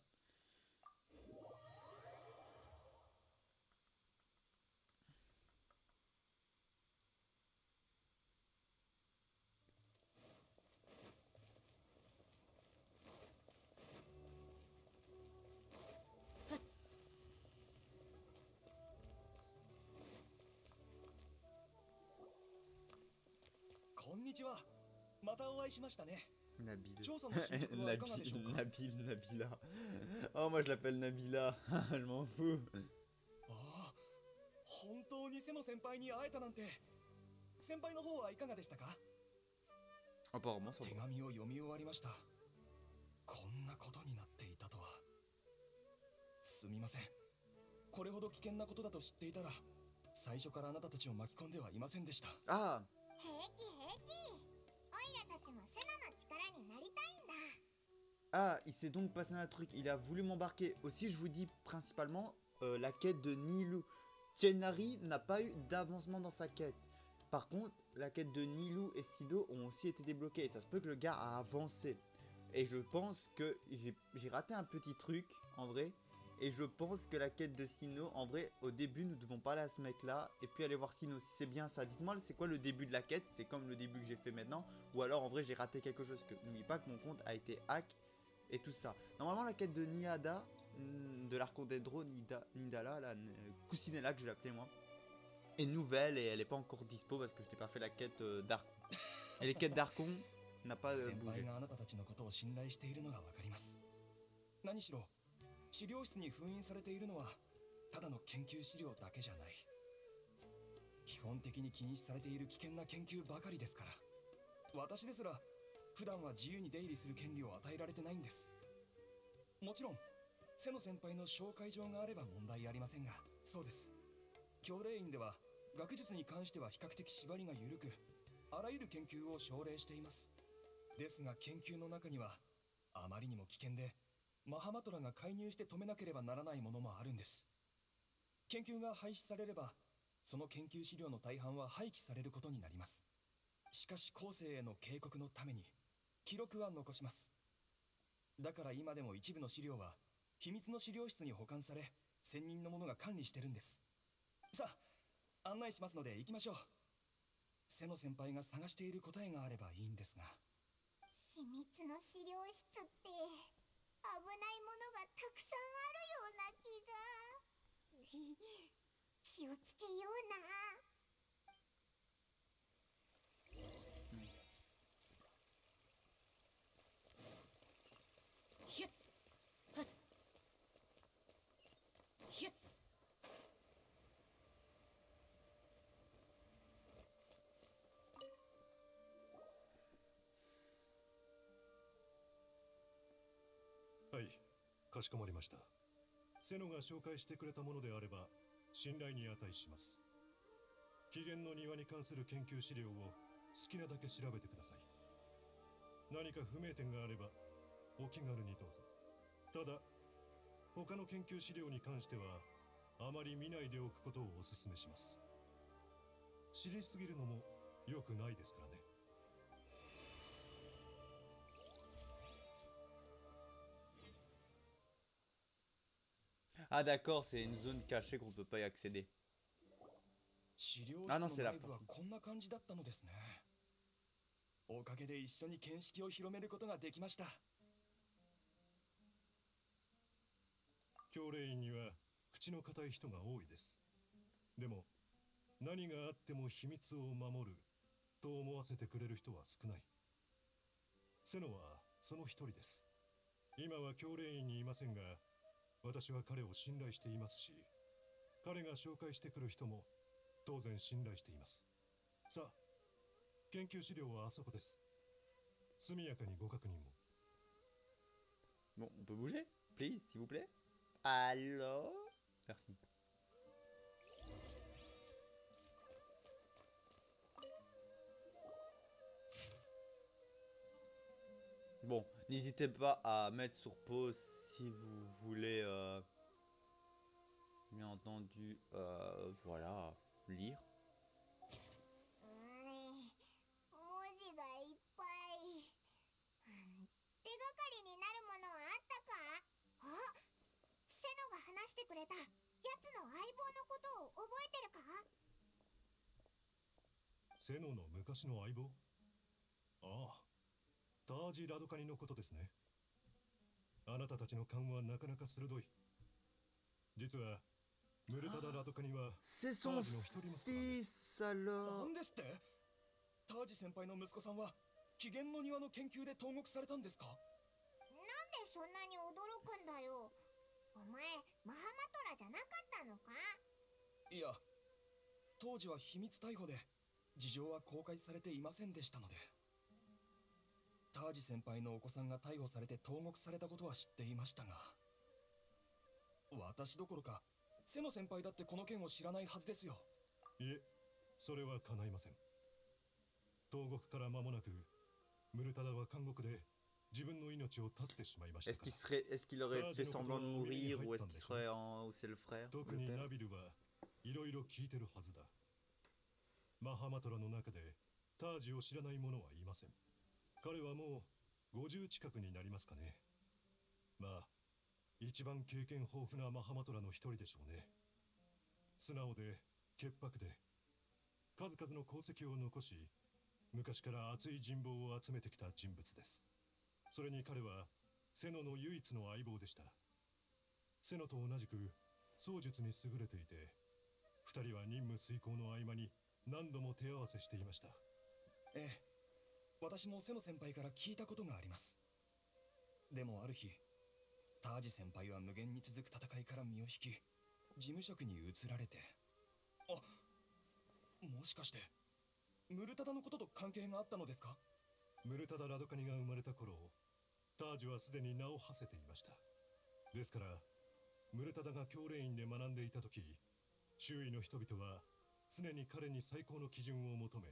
Konnichiwa. またお会いしましたね。 Nabil. 調査の進捗はいかがでしょうか。 Nabila. Oh, moi je l'appelle Nabila. Je m'en fous. ああ、本当に瀬野先輩に会えたなんて。先輩の方はいかがでしたか。 Apparemment, ça 手 va. 紙を読み終わりました。こんなことになっていたとは。すみません。これほど危険なことだと知っていたら、最初からあなたたちを巻き込んではいませんでした。 Ah! 平気平気。オイラたちもセナの力になりたいんだ。 Ah, il s'est donc passé un truc. Il a voulu m'embarquer. Aussi, je vous dis principalement la quête de Nilou. Chenari n'a pas eu d'avancement dans sa quête. Par contre, la quête de Nilou et Sido ont aussi été débloquées. Et ça se peut que le gars a avancé. Et je pense que j'ai raté un petit truc, en vrai. Et je pense que la quête de Sino, en vrai, au début, nous devons parler à ce mec-là. Et puis aller voir Sino, si c'est bien ça. Dites-moi, c'est quoi le début de la quête? C'est comme le début que j'ai fait maintenant? Ou alors, en vrai, j'ai raté quelque chose? N'oubliez pas que mon compte a été hack. Et tout ça. Normalement, la quête de Niada, de l'Arcodendro Nidala, la Kusinella que je l'appelais moi, est nouvelle et elle n'est pas encore dispo parce que je n'ai pas fait la quête d'Arcon. Et les quêtes d'Arcon n'a pas 先輩 bougé. があなたたちのことを信頼しているのがわかります。何しろ資料室に封印されているのはただの研究資料だけじゃない。基本的に禁止されている危険な研究ばかりですから。私ですら普段は自由に出入りする権利を与えられてないんです。もちろん瀬野先輩の紹介状があれば問題ありませんが、そうです。教令院では学術に関しては比較的縛りが緩く、あらゆる研究を奨励しています。ですが研究の中にはあまりにも危険でマハマトラが介入して止めなければならないものもあるんです。研究が廃止されればその研究資料の大半は廃棄されることになります。しかし後世への警告のために記録は残します。だから今でも一部の資料は秘密の資料室に保管され、専任の者が管理してるんです。さあ案内しますので行きましょう。瀬野先輩が探している答えがあればいいんですが。秘密の資料室って危ないものがたくさんあるような気が。気をつけような。かしこまりました。セノが紹介してくれたものであれば信頼に値します。起源の庭に関する研究資料を好きなだけ調べてください。何か不明点があればお気軽にどうぞ。ただ他の研究資料に関してはあまり見ないでおくことをお勧めします。知りすぎるのも良くないですからね。Ah d'accord, c'est une zone cachée qu'on peut pas y accéder. 資料室あののセラポ内部はこんな感じだったのですね。おかげで一緒に見識を広めることができました。教令員には口の固い人が多いです。でも何があっても秘密を守ると思わせてくれる人は少ない。セノはその一人です。今は教令員にいませんが、私は彼を信頼していますし、彼が紹介してくる人も当然信頼しています。さあ、研究資料はあそこです。速やかにご確認を。Bon, on peut bouger, please, s'il vous plaît. Alors, merci. Bon, n'hésitez pas à mettre sur pause si vous voulez, bien entendu, voilà, lire. 文字がいっぱい。手がかりになるものはあったか？あ、セノが話してくれたやつの相棒のことを覚えてるか？セノの昔の相棒？ああ、タージ・ラドカニのことですね。あなたたちの勘はなかなか鋭い。実はムルタダ・ラドカニは C'est タ son ージの一人息子なんです。 fils な alors. んですって？タージ先輩の息子さんは起源の庭の研究で投獄されたんですか？なんでそんなに驚くんだよ。お前マハマトラじゃなかったのか？いや、当時は秘密逮捕で事情は公開されていませんでしたので。タージ先輩のお子さんが逮捕されて投獄されたことは知っていましたが、私どころかセノ先輩だってこの件を知らないはずですよ。いえ、それは叶いません。投獄から間もなくムルタダは監獄で自分の命を絶ってしまいましたから。Est-ce qu'il aurait fait semblant de mourir ou est-ce qu'il serait ou c'est le frère, 特 le に père? ナビルはいろいろ聞いてるはずだ。マハマトラの中でタージを知らない者はいません。彼はもう50近くになりますかね。まあ一番経験豊富なマハマトラの一人でしょうね。素直で潔白で数々の功績を残し、昔から熱い人望を集めてきた人物です。それに彼はセノの唯一の相棒でした。セノと同じく槍術に優れていて、二人は任務遂行の合間に何度も手合わせしていました。ええ、私もセノ先輩から聞いたことがあります。でもある日、タージ先輩は無限に続く戦いから身を引き、事務職に移られて。あ、もしかしてムルタダのことと関係があったのですか？ムルタダ・ラドカニが生まれた頃、タージはすでに名を馳せていました。ですからムルタダが教令院で学んでいた時、周囲の人々は常に彼に最高の基準を求め、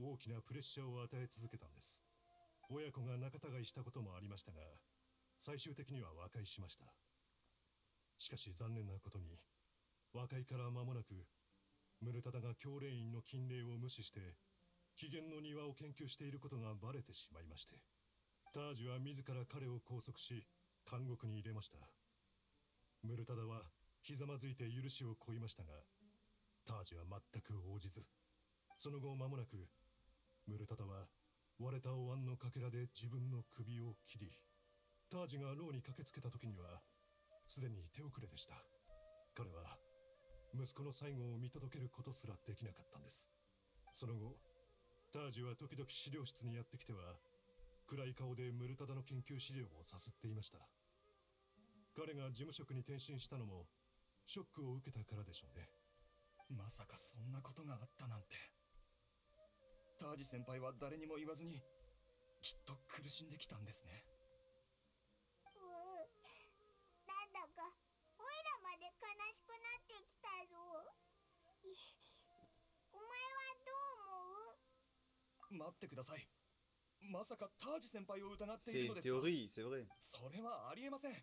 大きなプレッシャーを与え続けたんです。親子が仲違いしたこともありましたが、最終的には和解しました。しかし残念なことに、和解から間もなくムルタダが教令院の禁令を無視して起源の庭を研究していることがバレてしまいまして、タージは自ら彼を拘束し監獄に入れました。ムルタダはひざまずいて許しを請いましたが、タージは全く応じず、その後間もなくムルタダは割れたお椀のかけらで自分の首を切り、タージが牢に駆けつけた時にはすでに手遅れでした。彼は息子の最後を見届けることすらできなかったんです。その後タージは時々資料室にやってきては、暗い顔でムルタダの研究資料をさすっていました。彼が事務職に転身したのもショックを受けたからでしょうね。まさかそんなことがあったなんて。タージ先輩は誰にも言わずにきっと苦しんできたんですね。待ってください。まさかタージ先輩を疑ってい C'est る une のですか？ théorie, c'est vrai. それはありえません。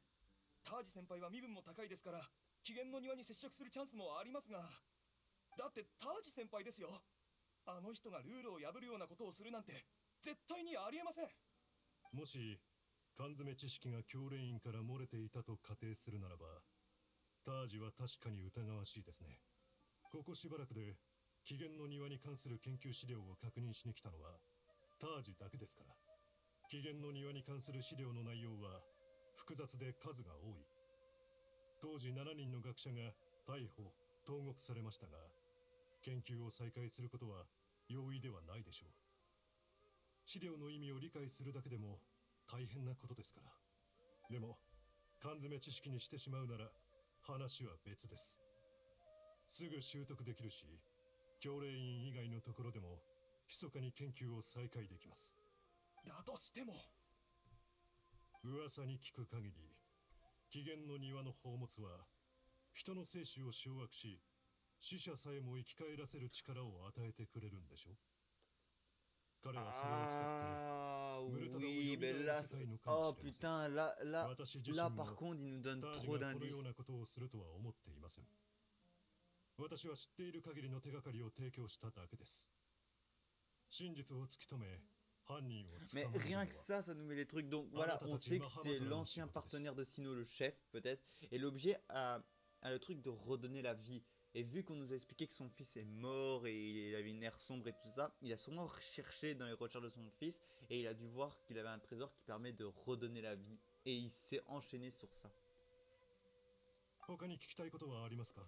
タージ先輩は身分も高いですから、機嫌の庭に接触するチャンスもありますが、だってタージ先輩ですよ。あの人がルールを破るようなことをするなんて絶対にありえません。もし缶詰知識が教練員から漏れていたと仮定するならば、タージは確かに疑わしいですね。ここしばらくで起源の庭に関する研究資料を確認しに来たのはタージだけですから。起源の庭に関する資料の内容は複雑で数が多い。当時7人の学者が逮捕投獄されましたが、研究を再開することは容易ではないでしょう。資料の意味を理解するだけでも大変なことですから。でも缶詰知識にしてしまうなら話は別です。すぐ習得できるし、教練員以外のところでも密かに研究を再開できます。だとしても、噂に聞く限り、起源の庭の宝物は人の生死を掌握し、死者さえも生き返らせる力を与えてくれるんでしょ。彼はそれを使って Ah ムルタダを oui, 蘇 mais ら là, せたいのかも oh しれません。 putain, là 私自身 là も par contre, il nous donne タージ trop がこのよ d'indices. うなことをするとは思っていません。私は知っている限りの手がかりを提供しただけです。真実を突き止め、犯人を捕 Mais まえるの rien は que ça, ça nous met les trucs. Donc voilà, on sait que c'est l'ancien partenaire de Sino, le chef, peut-être. Et l'objet a le truc de redonner la vie. Et vu qu'on nous a expliqué que son fils est mort et il avait une ère sombre et tout ça, il a sûrement recherché dans les recherches de son fils et il a dû voir qu'il avait un trésor qui permet de redonner la vie. Et il s'est enchaîné sur ça. 他に聞きたいことはありますか？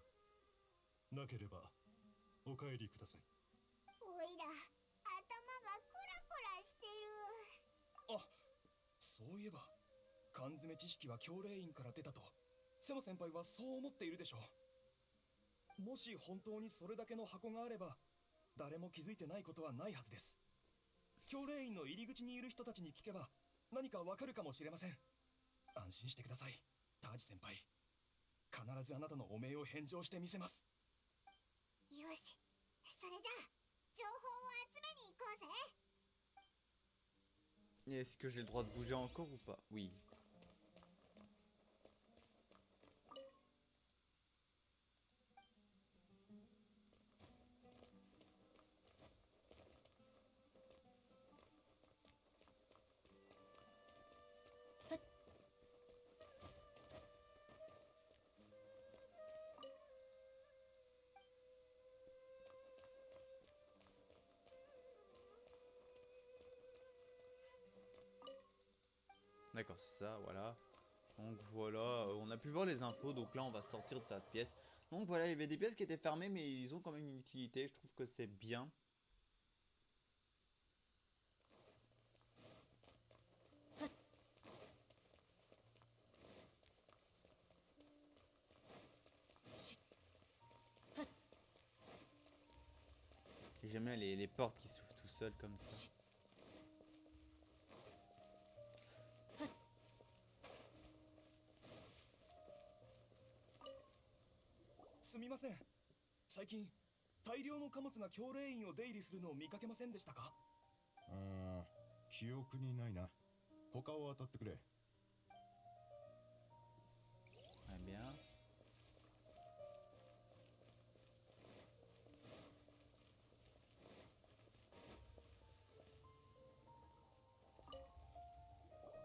なければお帰りください。おいら頭がコラコラしてる。あ、そういえば缶詰知識は教練員から出たと瀬野先輩はそう思っているでしょう。もし本当にそれだけの箱があれば誰も気づいてないことはないはずです。教練員の入り口にいる人たちに聞けば何かわかるかもしれません。安心してください、タージ先輩。必ずあなたの汚名を返上してみせます。よし、それじゃあ情報を集めに行こうぜ。 Et est-ce que j'ai le droit de bouger encore ou pas? Oui. D'accord, c'est ça, voilà. Donc voilà, on a pu voir les infos, donc là on va sortir de cette pièce. Donc voilà, il y avait des pièces qui étaient fermées, mais ils ont quand même une utilité, je trouve que c'est bien. J'aime bien les portes qui s'ouvrent tout seuls comme ça. すみません。最近大量の貨物が教練員を出入りするのを見かけませんでしたか？記憶にないな。他を当たってくれ。Très bien.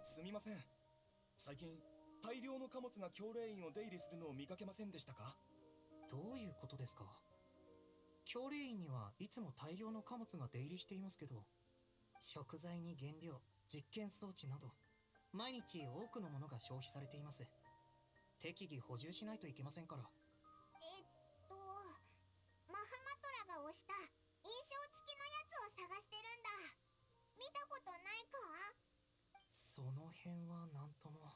すみません。最近大量の貨物が教練員を出入りするのを見かけませんでしたか？どういうことですか？教練員にはいつも大量の貨物が出入りしていますけど、食材に原料、実験装置など毎日多くのものが消費されています。適宜補充しないといけませんから。マハマトラが押した印象付きのやつを探してるんだ。見たことないか？その辺はなんとも。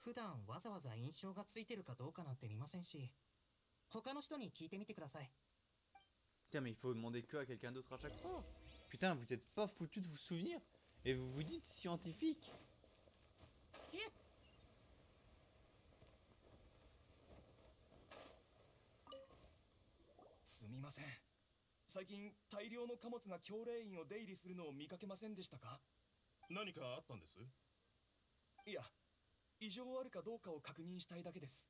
普段わざわざ印象がついてるかどうかなんて見ませんし、他の人に聞いてみてください。 Tiens, mais il faut demander que à quelqu'un d'autre à chaque fois. Putain, vous êtes pas foutu de vous souvenir. Et vous vous dites scientifique. すみません。最近大量の貨物が教令員を出入りするのを見かけませんでしたか？何かあったんです？いや、異常あるかどうかを確認したいだけです。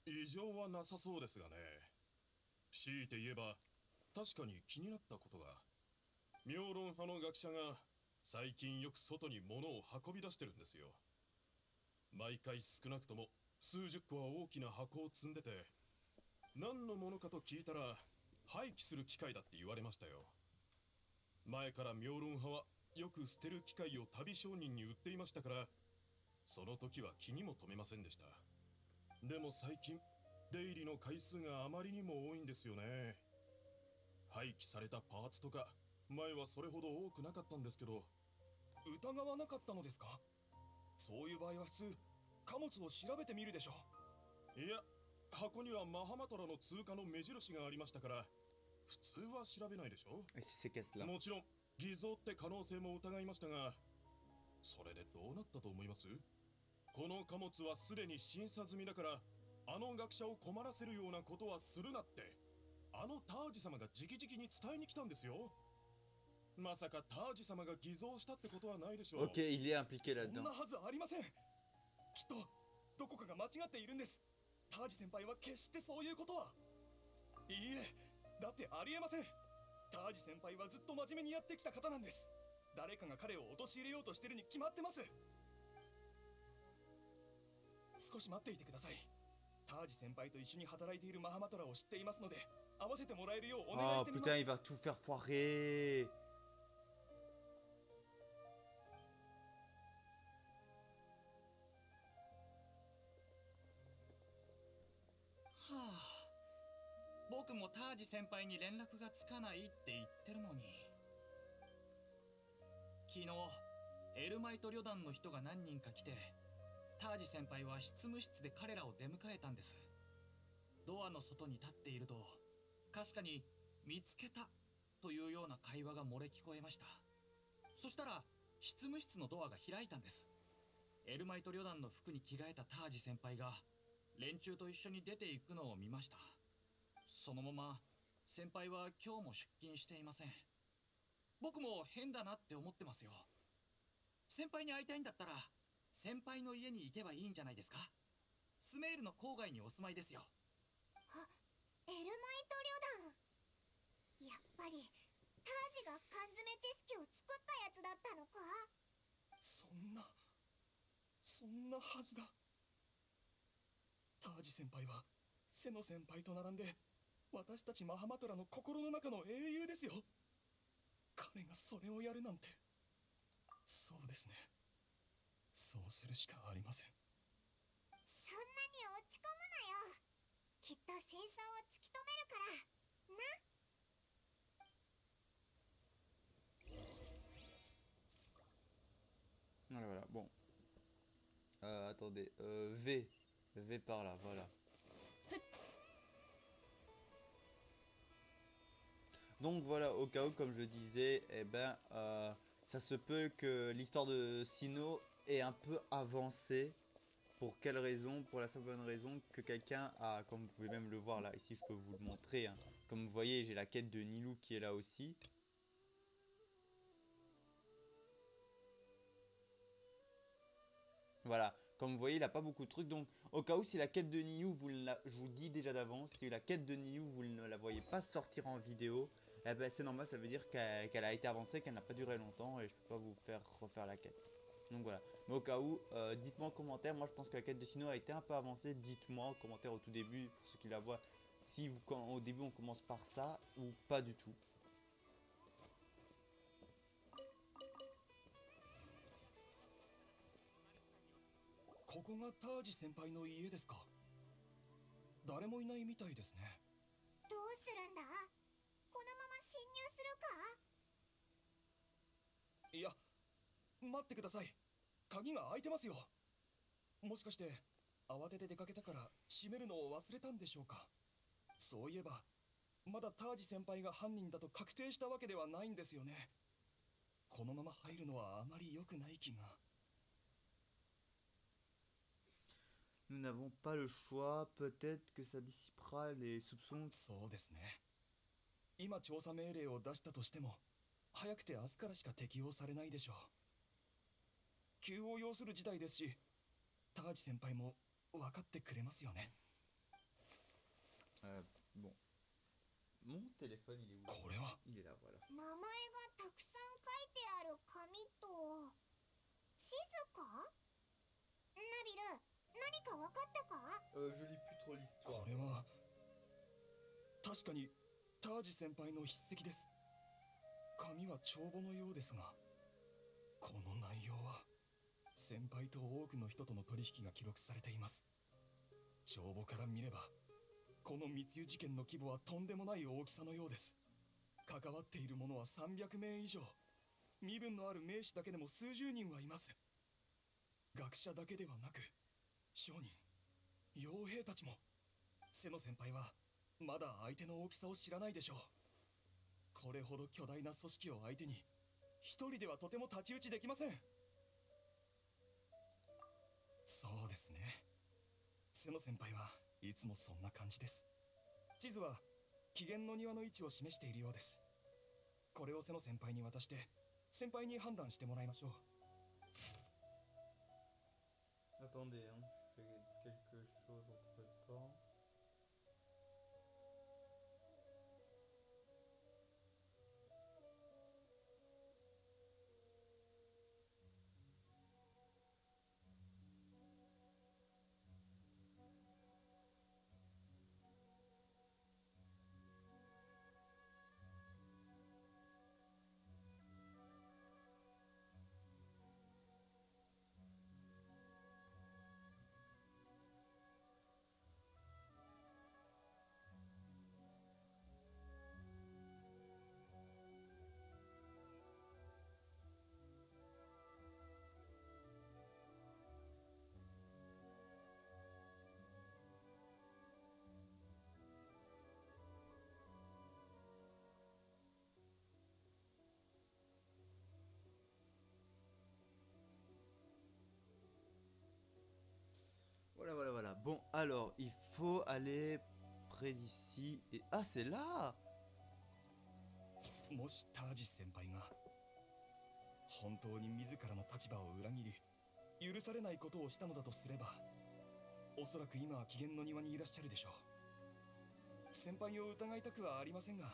異常はなさそうですがね。強いて言えば確かに気になったことが、妙論派の学者が最近よく外に物を運び出してるんですよ。毎回少なくとも数十個は大きな箱を積んでて、何のものかと聞いたら廃棄する機械だって言われましたよ。前から妙論派はよく捨てる機械を旅商人に売っていましたから、その時は気にも留めませんでした。でも最近出入りの回数があまりにも多いんですよね。廃棄されたパーツとか前はそれほど多くなかったんですけど。疑わなかったのですか？そういう場合は普通貨物を調べてみるでしょう。いや、箱にはマハマトラの通過の目印がありましたから、普通は調べないでしょ。 Et c'est ces caisses-là. もちろん偽造って可能性も疑いましたが、それでどうなったと思います？この貨物はすでに審査済みだから、あの学者を困らせるようなことはするなって、あのタージ様が直々に伝えに来たんですよ。まさかタージ様が偽造したってことはないでしょう。 Ok, il est impliqué そん là-dedans. なはずありません。きっとどこかが間違っているんです。タージ先輩は決してそういうことは。いいえ、だってありえません。タージ先輩はずっと真面目にやってきた方なんです。誰かが彼を陥れようとしてるに決まってます。少し待っていてください。タージ先輩と一緒に働いているマハマトラを知っていますので、会わせてもらえるようお願い Oh してみま putain, す。 il va tout faire foirer. Ah. 僕もタージ先輩に連絡がつかないって言ってるのに。昨日エルマイト旅団の人が何人か来て、タージ先輩は執務室で彼らを出迎えたんです。ドアの外に立っていると、かすかに見つけたというような会話が漏れ聞こえました。そしたら執務室のドアが開いたんです。エルマイト旅団の服に着替えたタージ先輩が連中と一緒に出ていくのを見ました。そのまま先輩は今日も出勤していません。僕も変だなって思ってますよ。先輩に会いたいんだったら先輩の家に行けばいいんじゃないですか。スメールの郊外にお住まいですよ。あ、エルマイト旅団。やっぱりタージが缶詰知識を作ったやつだったのか？そんなはずが。タージ先輩はセノ先輩と並んで私たちマハマトラの心の中の英雄ですよ。彼がそれをやるなんて。そうですね、そうするしかありません。そんなに落ち込むなよ。きっと真相を突き止めるからな。Voilà, voilà. Bon. Attendez. V. V par là, voilà. Donc voilà, au cas où, comme je disais, eh ben, ça se peut que l'histoire de Sino ait un peu avancé. Pour quelle raison? Pour la simple bonne raison que quelqu'un a, comme vous pouvez même le voir là, ici je peux vous le montrer, hein. Comme vous voyez, j'ai la quête de Nilou qui est là aussi. Voilà, comme vous voyez, il n'a pas beaucoup de trucs. Donc, au cas où, si la quête de Nilou, je vous dis déjà d'avance, si la quête de Nilou, vous ne la voyez pas sortir en vidéo, eh ben, c'est normal, ça veut dire qu'elle a été avancée, qu'elle n'a pas duré longtemps et je peux pas vous faire refaire la quête. Donc voilà. Mais au cas où, dites-moi en commentaire. Moi, je pense que la quête de Sino a été un peu avancée. Dites-moi en commentaire au tout début, pour ceux qui la voient, si vous, quand, au début on commence par ça ou pas du tout. ここがタージ先輩の家ですか。誰もいないみたいですね。どうするんだ？このまま侵入するか？いや、待ってください。鍵が開いてますよ。もしかして慌てて出かけたから閉めるのを忘れたんでしょうか。そういえばまだタージ先輩が犯人だと確定したわけではないんですよね。このまま入るのはあまり良くない気が。nous n'avons pas le choix. Peut-être que ça dissipera les soupçons. そうですね。今調査命令を出したとしても、早くて明日からしか適用されないでしょう。急を要する事態ですし、タージ先輩も分かってくれますよね。Bon. Mon téléphone, il est où? これは Il est là, voilà. 名前がたくさん書いてある紙と地図か？ナビル、何か分かったか？ Je lis plus trop l'histoire. これは確かにタージ先輩の筆跡です。紙は帳簿のようですが、この内容は先輩と多くの人との取引が記録されています。帳簿から見れば、この密輸事件の規模はとんでもない大きさのようです。関わっている者は300名以上、身分のある名士だけでも数十人はいます。学者だけではなく、商人、傭兵たちも。瀬野先輩はまだ相手の大きさを知らないでしょう。これほど巨大な組織を相手に一人ではとても太刀打ちできません。そうですね。瀬野先輩はいつもそんな感じです。地図は紀元の庭の位置を示しているようです。これを瀬野先輩に渡して先輩に判断してもらいましょう。 Attendez, hein, je fais quelque chose entre temps. Voilà. Bon, alors, il faut aller près d'ici. Et... Ah, c'est là! もしタージ先輩が本当に自らの立場を裏切り許されないことをしたのだとすれば、おそらく今は紀元の庭にいらっしゃるでしょう。先輩を疑いたくはありませんが、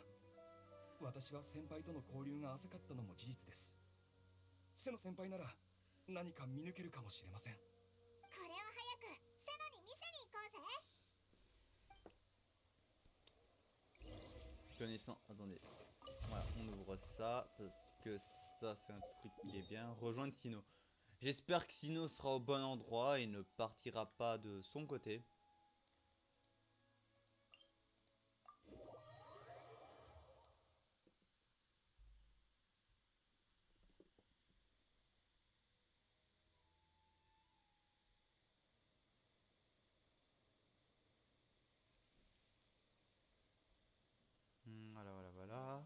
私は先輩との交流が浅かったのも事実です。瀬野先輩なら何か見抜けるかもしれません。これを早くセノに見せに行こうぜ。 Connaissant, attendez. Voilà, on ouvre ça parce que ça c'est un truc qui est bien. Rejoindre Sino. J'espère que Sino sera au bon endroit et ne partira pas de son côté. Voilà.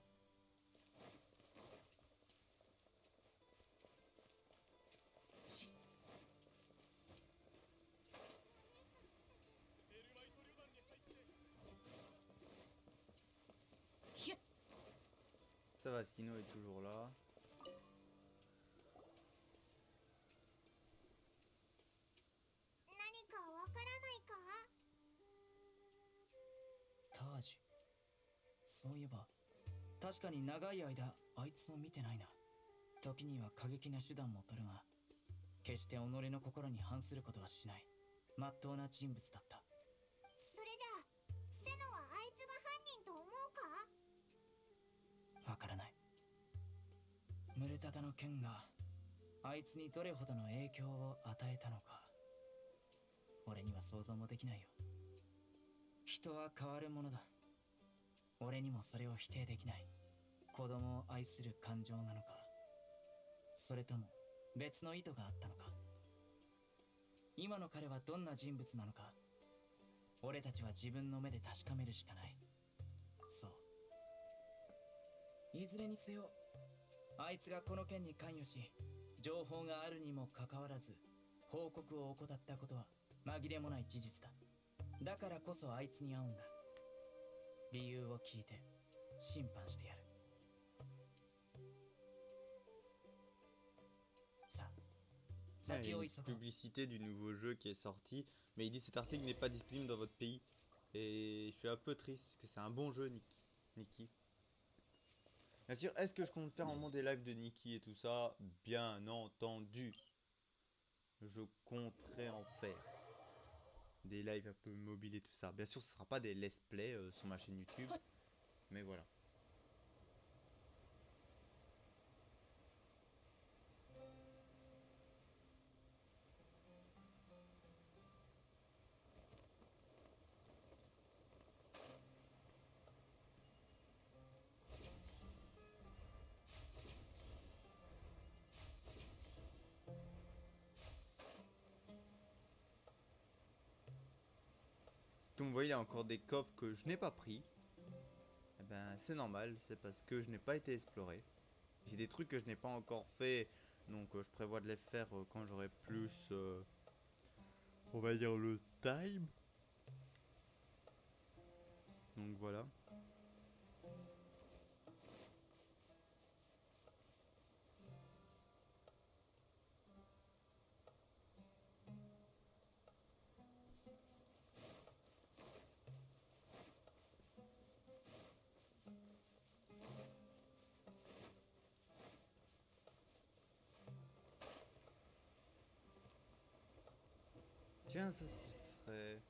Ça va, Sino est toujours là. Taj. そういえば確かに長い間あいつを見てないな。時には過激な手段も取るが、決して己の心に反することはしない真っ当な人物だった。それじゃあセノはあいつが犯人と思うか？わからない。ムルタタの剣があいつにどれほどの影響を与えたのか、俺には想像もできないよ。人は変わるものだ。俺にもそれを否定できない。子供を愛する感情なのか、それとも別の意図があったのか。今の彼はどんな人物なのか、俺たちは自分の目で確かめるしかない。そう。いずれにせよ、あいつがこの件に関与し、情報があるにもかかわらず報告を怠ったことは紛れもない事実だ。だからこそあいつに会うんだ。理由を聞いて審判してやる。さあ、 Ah, il y 先 a を une 急ごう。 publicité du nouveau jeu qui est sorti, mais il dit cet article n'est pas disponible dans votre pays. Et je suis un peu triste parce que c'est un bon jeu, Nikki. Bien sûr, est-ce que je compte faire un moment des lives de Nikki et tout ça? Bien entendu. Je compterai en faire. Des lives un peu mobiles et tout ça. Bien sûr, ce sera pas des let's play sur ma chaîne YouTube. Mais voilà. Comme vous voyez, il y a encore des coffres que je n'ai pas pris. Eh ben, c'est normal, c'est parce que je n'ai pas été exploré. J'ai des trucs que je n'ai pas encore fait, donc je prévois de les faire quand j'aurai plus, on va dire, le time. Donc voilà. Tiens, ça ce serait...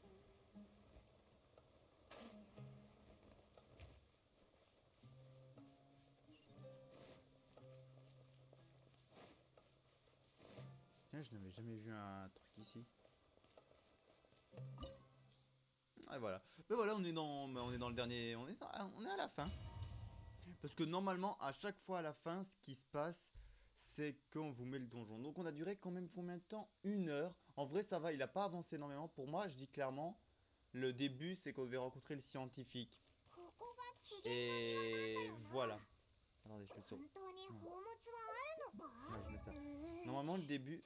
Tiens, je n'avais jamais vu un truc ici. Et voilà. Mais voilà, on est dans le dernier... on est à la fin. Parce que normalement, à chaque fois à la fin, ce qui se passe, c'est qu'on vous met le donjon. Donc on a duré quand même combien de temps? 1 heure. En vrai, ça va, il a pas avancé énormément. Pour moi, je dis clairement, le début, c'est qu'on devait rencontrer le scientifique. ここが起源の庭なんだ Et よな。 voilà. Attendez, je fais ça. 本当に宝物はあるのか？ Ouais, je mets ça. うーん Normalement, le début... 緊張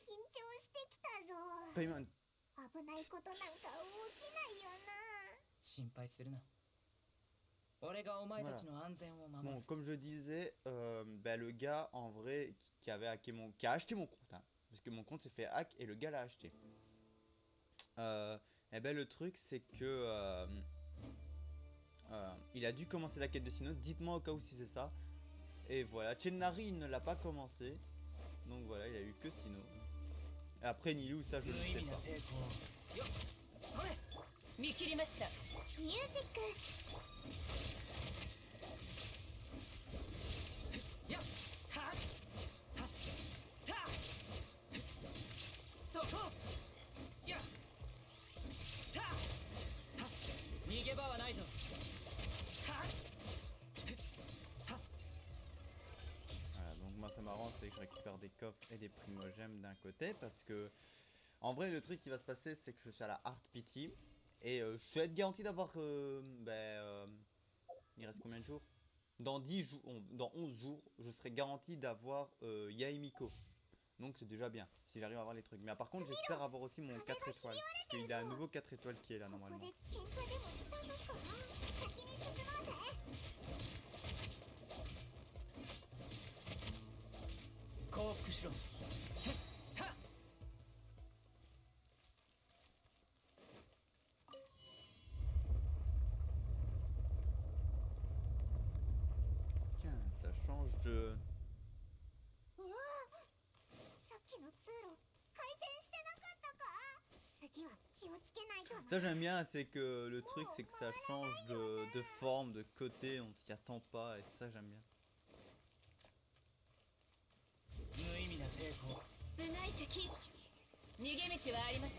してきたぞ。 Payman. 危ないことなんか起きないよな。心配するな。俺がお前たちの安全を守る。 Bon, comme je disais, bah, le gars en vrai qui avait hacké qui a acheté mon compte, hein, parce que mon compte s'est fait hack et le gars l'a acheté. Et ben le truc c'est que il a dû commencer la quête de Sinnoh. Dites-moi au cas où si c'est ça. Et voilà, Chenari il ne l'a pas commencé, donc voilà, il a eu que Sinnoh. Et après Nilou, ça je ne 無意 sais 味な pas. 抵抗。よっ、それ。 見切りました。ミュージック。よっ、はっ、はっ、たっ、そこ。やっ、たっ、はっ、逃げ場はないぞ。はっ、はっ。 Voilà, donc moi c'est marrant, c'est que je récupère des coffres et des primogèmes d'un côté parce que en vrai le truc qui va se passer c'est que je suis à la Art Pity et je vais être garanti d'avoir il reste combien de jours? Dans 10 jours, dans 11 jours, je serai garanti d'avoir Yaemiko. Donc c'est déjà bien si j'arrive à avoir les trucs. Mais par contre j'espère avoir aussi mon 4 étoiles parce qu'il y a un nouveau 4 étoiles qui est là ここ normalement. で喧嘩でもしたのか？先に進もうぜ。 降伏しろ。はっ。 Tiens, ça change de... うわさっきの通路回転してなかったか？次は気をつけないとな。 Ça j'aime bien, c'est que le truc c'est que ça change de forme, de côté, on s'y attend pas et ça j'aime bien. 無意味な抵抗。 部外石。逃げ道はありません。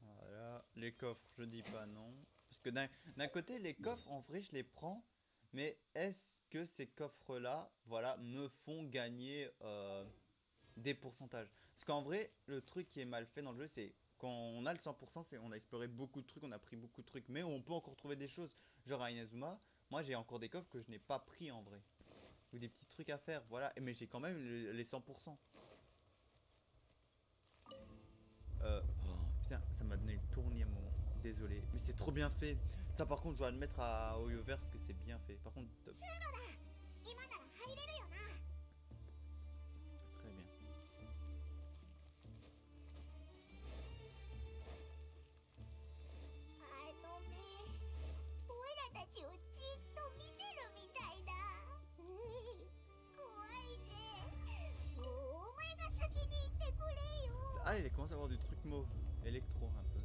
Voilà, les coffres, je dis pas non. Parce que d'un côté, les coffres, en vrai, je les prends. Mais est-ce que ces coffres-là, voilà, me font gagner des pourcentages? Parce qu'en vrai, le truc qui est mal fait dans le jeu, c'est quand on a le 100%, c'est on a exploré beaucoup de trucs, on a pris beaucoup de trucs. Mais on peut encore trouver des choses. Genre à Inazuma, Moi j'ai encore des coffres que je n'ai pas pris en vrai. Ou des petits trucs à faire, voilà. Mais j'ai quand même les 100%. Oh, putain, ça m'a donné le tournis à un moment. Désolé. Mais c'est trop bien fait. Ça par contre je dois admettre à Oyoverse que c'est bien fait. Par contre, stop. 今なら入れるよな。 Très bien. あの目、オイラたちをじっと見てるみたいだ。怖いぜ。もうお前が先に行ってくれよ。 Ah, il commence à avoir du truc mauve. Électro un peu.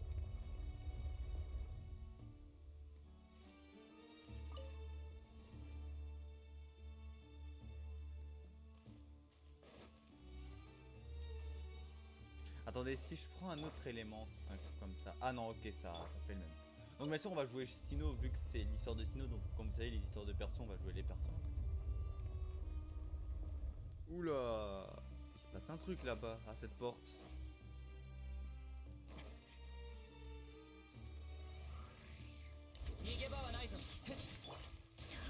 'Attendez, si je prends un autre élément, un truc comme ça. Ah non, ok, ça fait le même. Donc bien sûr, on va jouer Sino vu que c'est l'histoire de Sino. Donc comme vous savez, les histoires de persos, on va jouer les persos. Oula, il se passe un truc là-bas, à cette porte. 逃げ場はないぞ。そう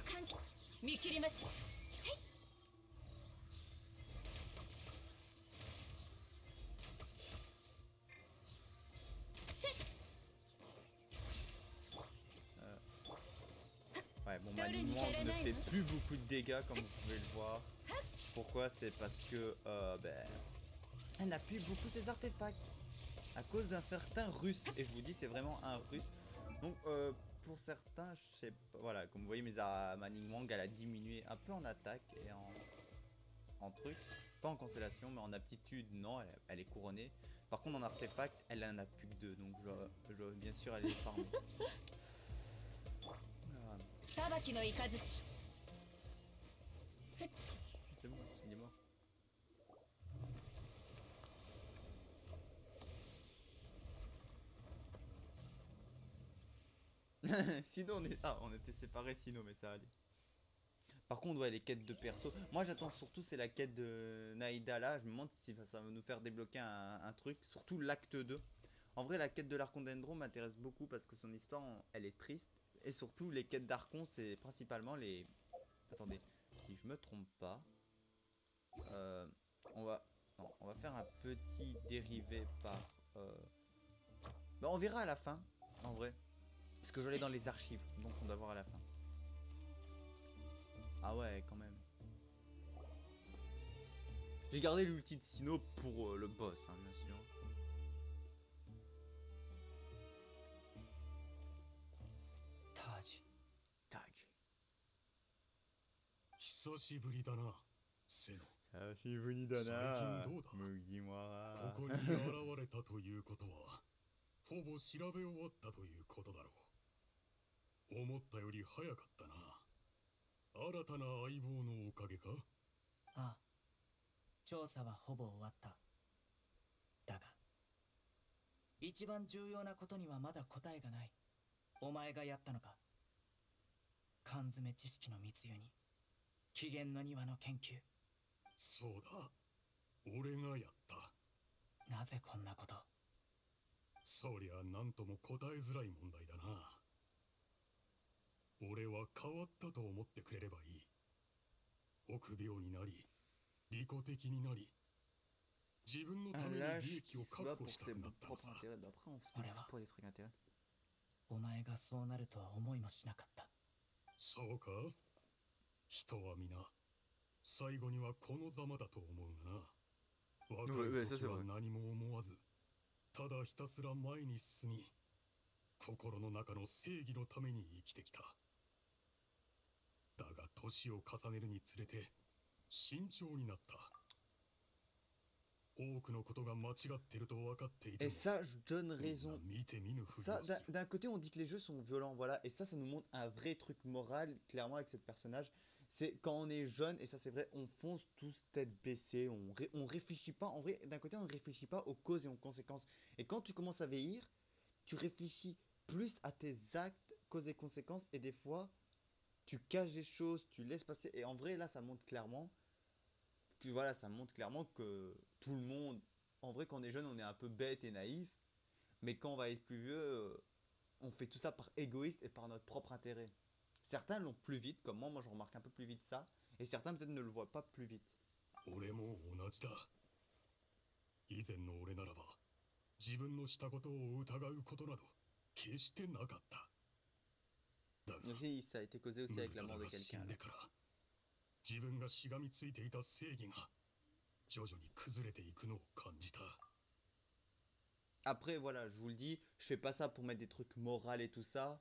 簡単見切りました。 Ouais, bon, maniement, je ne fais plus beaucoup de dégâts comme vous pouvez le voir. Pourquoi? C'est parce que, elle n'a plus beaucoup ses artefacts. À cause d'un certain russe. Et je vous dis, c'est vraiment un russe. Donc, pour certains, je sais pas. Voilà, comme vous voyez, ma Ningguang, elle a diminué un peu en attaque et en truc. Pas en constellation, mais en aptitude, non, elle est couronnée. Par contre, en artefact, elle en a plus que 2. Donc, je dois bien sûr aller les farmer. 裁きの雷 C'est bon, il est mort. Sinon on était séparés sinon mais ça allait. Par contre ouais les quêtes de perso. Moi j'attends surtout c'est la quête de Naïda là. Je me demande si ça va nous faire débloquer un truc. Surtout l'acte 2. En vrai la quête de l'Archondendron m'intéresse beaucoup parce que son histoire elle est triste. Et surtout les quêtes d'Archon c'est principalement les... Attendez, si je me trompe pas. On va faire un petit dérivé par... Bah on verra à la fin en vrai. Parce que je l'ai dans les archives, donc on doit voir à la fin. Ah ouais, quand même. J'ai gardé l'ulti de Sino pour le boss, hein, bien sûr. Taj. Tag. 久しぶりだな、セノ。 Sashibunidana. 最近どうだ？ Mugimara. ここに現れたということは、ほぼ調べ終わったということだろう。思ったより早かったな。新たな相棒のおかげか？ああ。調査はほぼ終わった。だが、一番重要なことにはまだ答えがない。お前がやったのか？缶詰知識の密輸に、起源の庭の研究。そうだ。俺がやった。なぜこんなこと？そりゃ何とも答えづらい問題だな。俺は変わったと思ってくれればいい。臆病になり、利己的になり、自分のために Un 利 lâche 益を qui se 確 bat 保 pour した ses くなったの propres さ。 intérêts. D'après, on se fait pour les trucs intérêts. お前がそうなるとは思いもしなかった。そうか？人は皆、最後にはこのざまだと思うがな。若い時は何も思わず、ただひたすら前に進み、心の中の正義のために生きてきた。だが年を重ねるにつれて慎重になった。多くのことが間違ってると分かっていて Et も、 ça, je donne みん raison. な見て見ぬふり Ça, をする。 d'un côté, on dit que les jeux sont violents, voilà. Et ça nous montre un vrai truc moral, clairement, avec ce personnage. C'est quand on est jeune, et ça c'est vrai, on fonce tous tête baissée, on réfléchit pas. En vrai, d'un côté, on ne réfléchit pas aux causes et aux conséquences. Et quand tu commences à vieillir, tu réfléchis plus à tes actes, causes et conséquences. Et des fois, tu caches des choses, tu laisses passer. Et en vrai, là, ça montre clairement que, voilà, ça montre clairement que tout le monde, en vrai, quand on est jeune, on est un peu bête et naïf. Mais quand on va être plus vieux, on fait tout ça par égoïste et par notre propre intérêt. Certains l'ont plus vite, comme moi je remarque un peu plus vite ça, et certains peut-être ne le voient pas plus vite. 俺も同じだ。以前の俺ならば、自分のしたことを疑うことなど決してなかった。だが、 Aussi, ça a été causé aussi ムル avec タ la ダ mort de が死 quelqu'un. んでから、自分がしがみついていた正義が徐々に崩れていくのを感じた。 Après, voilà, je vous le dis, je fais pas ça pour mettre des trucs moraux et tout ça.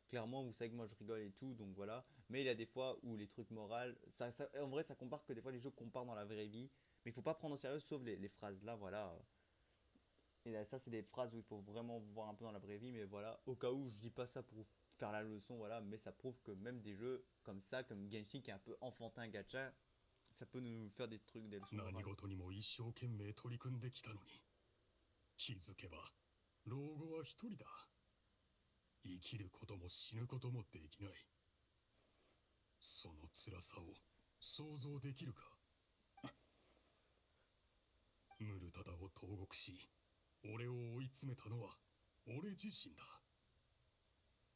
Clairement, vous savez que moi je rigole et tout, donc voilà. Mais il y a des fois où les trucs moraux, en vrai, ça compare que des fois les jeux comparent dans la vraie vie. Mais il faut pas prendre au sérieux, sauf les phrases là, voilà. Et là, ça, c'est des phrases où il faut vraiment voir un peu dans la vraie vie, mais voilà. Au cas où, je dis pas ça pour faire la leçon, voilà. Mais ça prouve que même des jeux comme ça, comme Genshin qui est un peu enfantin gacha, ça peut nous faire des trucs, des leçons 何 morales. 事にも一生懸命取り組んできたのに、気づけば老後は一人だ。生きることも死ぬこともできない。その辛さを想像できるか。ムルタダを投獄し、俺を追い詰めたのは俺自身だ。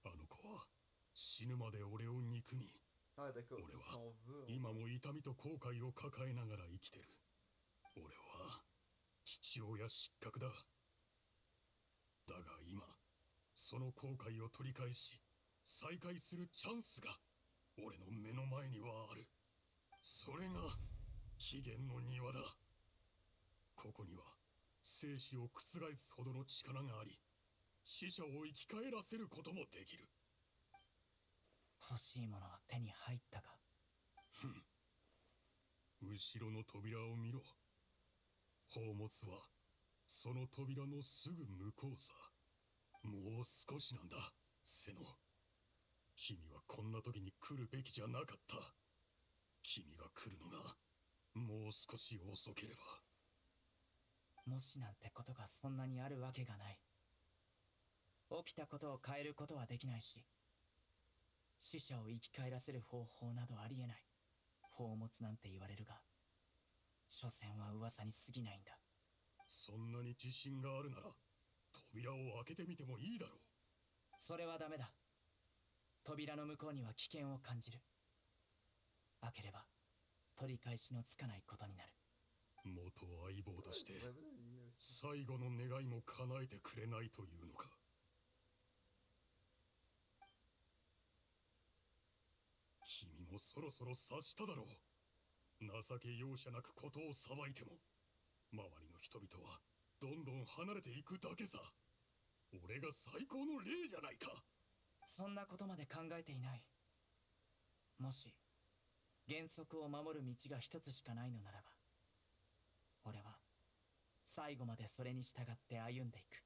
あの子は死ぬまで俺を憎み、 Ah, d'accord, Ouais, il ouais. s'en veut. 今も痛みと後悔を抱えながら生きてる。俺は父親失格だ。だが今、その後悔を取り返し、再会するチャンスが俺の目の前にはある。それが起源の庭だ。ここには生死を覆すほどの力があり、死者を生き返らせることもできる。欲しいものは手に入ったか。ふん。後ろの扉を見ろ。宝物はその扉のすぐ向こうさ。もう少しなんだ、セノ。君はこんな時に来るべきじゃなかった。君が来るのがもう少し遅ければ。もしなんてことがそんなにあるわけがない。起きたことを変えることはできないし、死者を生き返らせる方法などありえない。宝物なんて言われるが、所詮は噂に過ぎないんだ。そんなに自信があるなら、扉を開けてみてもいいだろう。それはダメだ。扉の向こうには危険を感じる。開ければ取り返しのつかないことになる。元相棒として最後の願いも叶えてくれないというのか。君もそろそろ察しただろう。情け容赦なくことを裁いても、周りの人々はどんどん離れていくだけさ。俺が最高の例じゃないか。そんなことまで考えていない。もし原則を守る道が一つしかないのならば、俺は最後までそれに従って歩んでいく。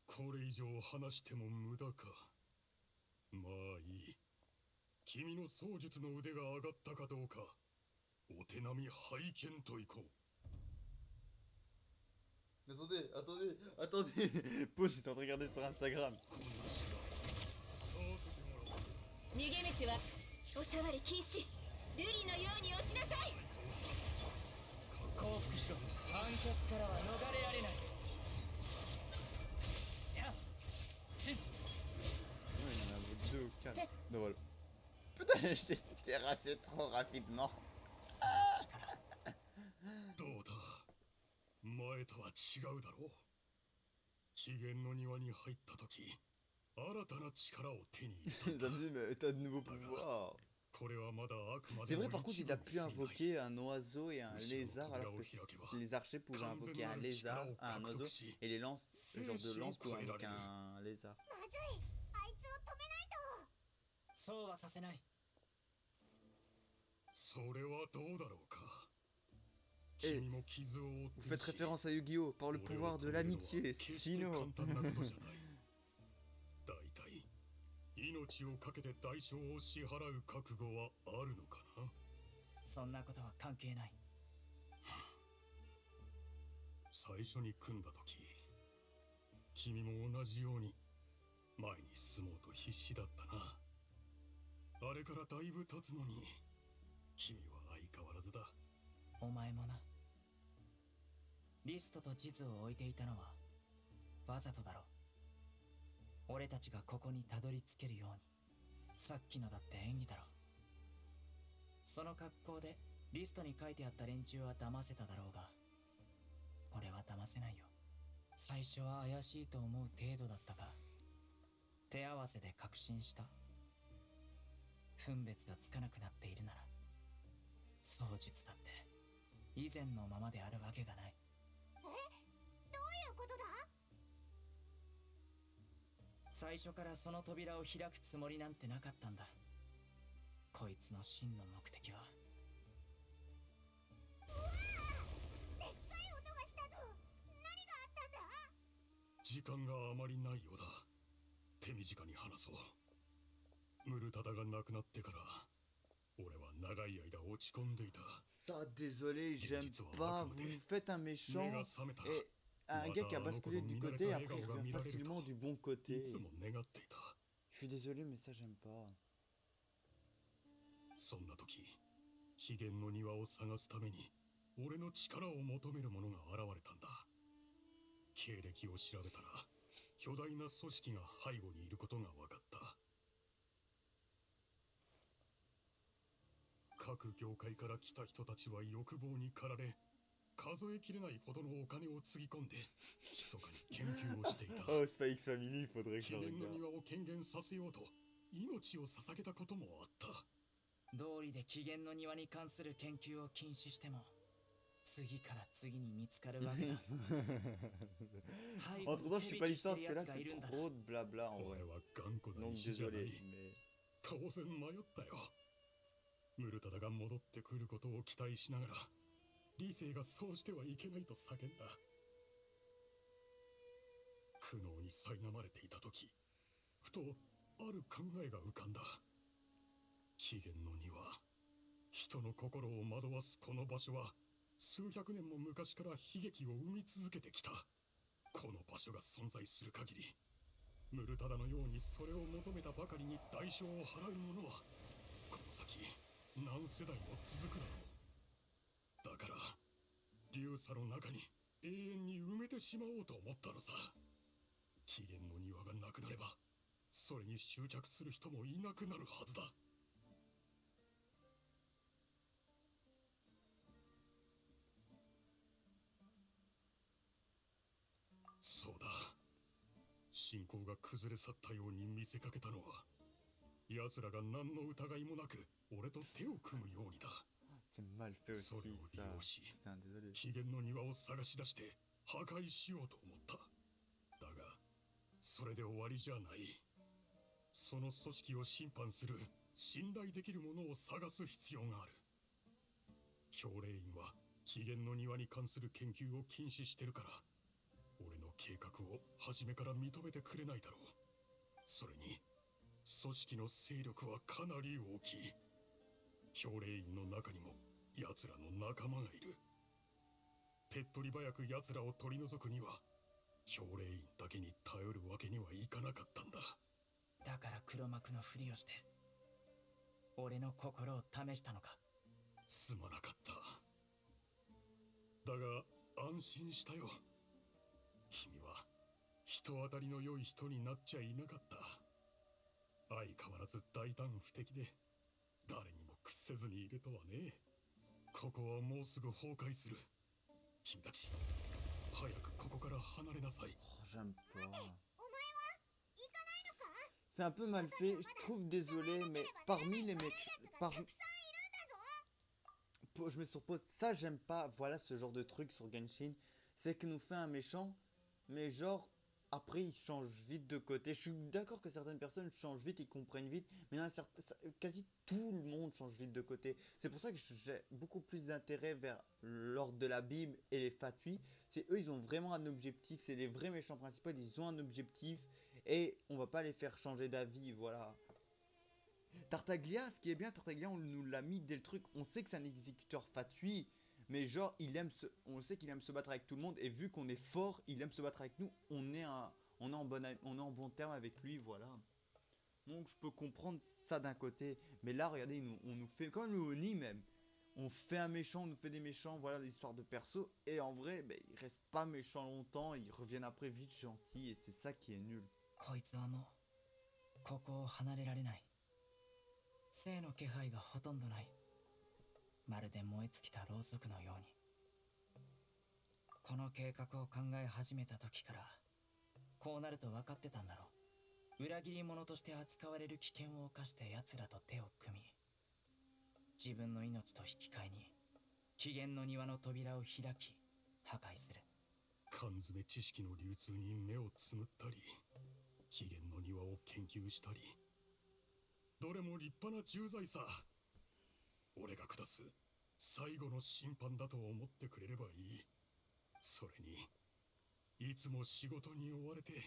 これ以上話しても無駄か。まあいい。君の槍術の腕が上がったかどうか、お手並み拝見といこう。 Attendez, attendez, attendez. Paul, j'étais en train de regarder sur Instagram. 逃げ道はお触り禁止。瑠璃のように落ちなさい。降伏しろ。判決からは逃れられない。やっ Ouais, il y en a deux ou quatre. Ben voilà. Putain, je t'ai terrassé trop rapidement. その力。どうだ、前とは違うだろう。起源の庭に入った時、新たな力を手に入れたん Ça だ。 me dit, mais t'as de nouveaux pouvoirs. これはまだあくま C'est でも vrai, par contre, 一 il a 部 pu に過ぎない。 invoquer un oiseau et un lézard, alors que les archers pouvaient invoquer un lézard, un oiseau, et les lances, ce genre de lance pouvaient invoquer un lézard. まずい、あいつを止めないと。そうはさせない。それはどうだろうか。 Eh, 君も傷を負っ Vous てる faites し、 référence à Yu-Gi-Oh! Par le 俺を pouvoir de 止めるのは l'amitié, 決して Sino. 簡単なことじゃない。だいたい命をかけて代償を支払う覚悟はあるのかな。そんなことは関係ない。最初に組んだ時、君も同じように前に進もうと必死だったな。あれからだいぶ経つのに、君は相変わらずだ。お前もな。リストと地図を置いていたのはわざとだろう。俺たちがここにたどり着けるように。さっきのだって演技だろ。その格好でリストに書いてあった連中は騙せただろうが、俺は騙せないよ。最初は怪しいと思う程度だったが、手合わせで確信した。分別がつかなくなっているなら、双術だって以前のままであるわけがない。どういうことだ？最初からその扉を開くつもりなんてなかったんだ。こいつの真の目的は。うわー！でっかい音がしたぞ。何があったんだ？時間があまりないようだ。手短に話そう。ムルタダが亡くなってから俺は長い間落ち込んでいた。 Ça, désolé, j'aime pas. Vous me faites un méchant et un gars qui a basculé du côté et après il revient facilement du bon côté. いつも願っていた。 Je suis désolé, mais ça, j'aime pas. そんな時、秘伝の庭を探すために俺の力を求める者が現れたんだ。経歴を調べたら巨大な組織が背後にいることが分かった。各業界から来た人たちは欲望に駆られ、数えきれないほどのお金をつぎ込んで密かに研究をしていた。 Oh, c'est pas X Family, il faudrait que je 秘 le 伝の regarde. 庭を権限させようと命を捧げたこともあった。道理で起源の庭に関する研究を禁止しても、次から次に見つかるわけだ。背後 Entre temps, に je 手 suis pas 引き l'histoire して parce る que や là, つが c'est いるんだ。 trop de blabla en 俺 vrai. は頑固な Donc 石じゃな désolé, い。 mais. 当然迷ったよ。ムルタダが戻ってくることを期待しながら、理性がそうしてはいけないと叫んだ。苦悩に苛まれていた時、ふとある考えが浮かんだ。起源の庭、人の心を惑わすこの場所は数百年も昔から悲劇を生み続けてきた。この場所が存在する限り、ムルタダのようにそれを求めたばかりに代償を払う者はこの先何世代も続くだろう。だから流砂の中に永遠に埋めてしまおうと思ったのさ。起源の庭がなくなればそれに執着する人もいなくなるはずだ。そうだ。信仰が崩れ去ったように見せかけたのは、奴らが何の疑いもなく俺と手を組むようにだ。 C'est mal fait aussi, それを利 ça. 用し、 Putain, désolé. 起源の庭を探し出して破壊しようと思った。だがそれで終わりじゃない。その組織を審判する信頼できるものを探す必要がある。教令員は起源の庭に関する研究を禁止してるから、俺の計画を初めから認めてくれないだろう。それに組織の勢力はかなり大きい。教令員の中にも奴らの仲間がいる。手っ取り早く奴らを取り除くには教令員だけに頼るわけにはいかなかったんだ。だから黒幕のふりをして俺の心を試したのか。すまなかった。だが安心したよ。君は人当たりの良い人になっちゃいなかった。相変わらず大胆不敵で誰にも屈せずにいるとはね。ここはもうすぐ崩壊する。君たち早くここから離れなさい。 Oh, j'aime pas. お前は行かないのか？ C'est un peu mal fait, je trouve, désolé, mais parmi les méchants. たくさんいるんだぞ。 Je me surpose, ça j'aime pas, voilà ce genre de truc sur Genshin, c'est qu'il nous fait un méchant, mais genre, après il change vite de côté. Je suis d'accord que certaines personnes changent vite, ils comprennent vite, mais il y en a quasi tout le monde change vite de côté. C'est pour ça que j'ai beaucoup plus d'intérêt vers l'ordre de l'abîme et les Fatui. C'est eux, ils ont vraiment un objectif, c'est les vrais méchants principaux, ils ont un objectif, et on va pas les faire changer d'avis, voilà. Tartaglia, ce qui est bien, Tartaglia, on nous l'a mis dès le truc. On sait que c'est un exécuteur fatui, mais genre, on sait qu'il aime se battre avec tout le monde. Et vu qu'on est fort, il aime se battre avec nous. On est en bon terme avec lui, voilà. Donc je peux comprendre ça d'un côté. Mais là, regardez, on nous fait comme le Oni même. On fait un méchant, on nous fait des méchants, voilà l'histoire de perso. Et en vrai, ben, ils restent pas méchants longtemps, ils reviennent après vite gentils. Et c'est ça qui est nul. こいつはもうここを離れられない。生の気配がほとんどない。まるで燃え尽きたろうそくのように。この計画を考え始めた時からこうなると分かってたんだろう。裏切り者として扱われる危険を冒して奴らと手を組み、自分の命と引き換えに起源の庭の扉を開き破壊する。缶詰知識の流通に目をつむったり、起源の庭を研究したり、どれも立派な重罪さ。俺が下す最後の審判だと思ってくれればいい。それにいつも仕事に追われて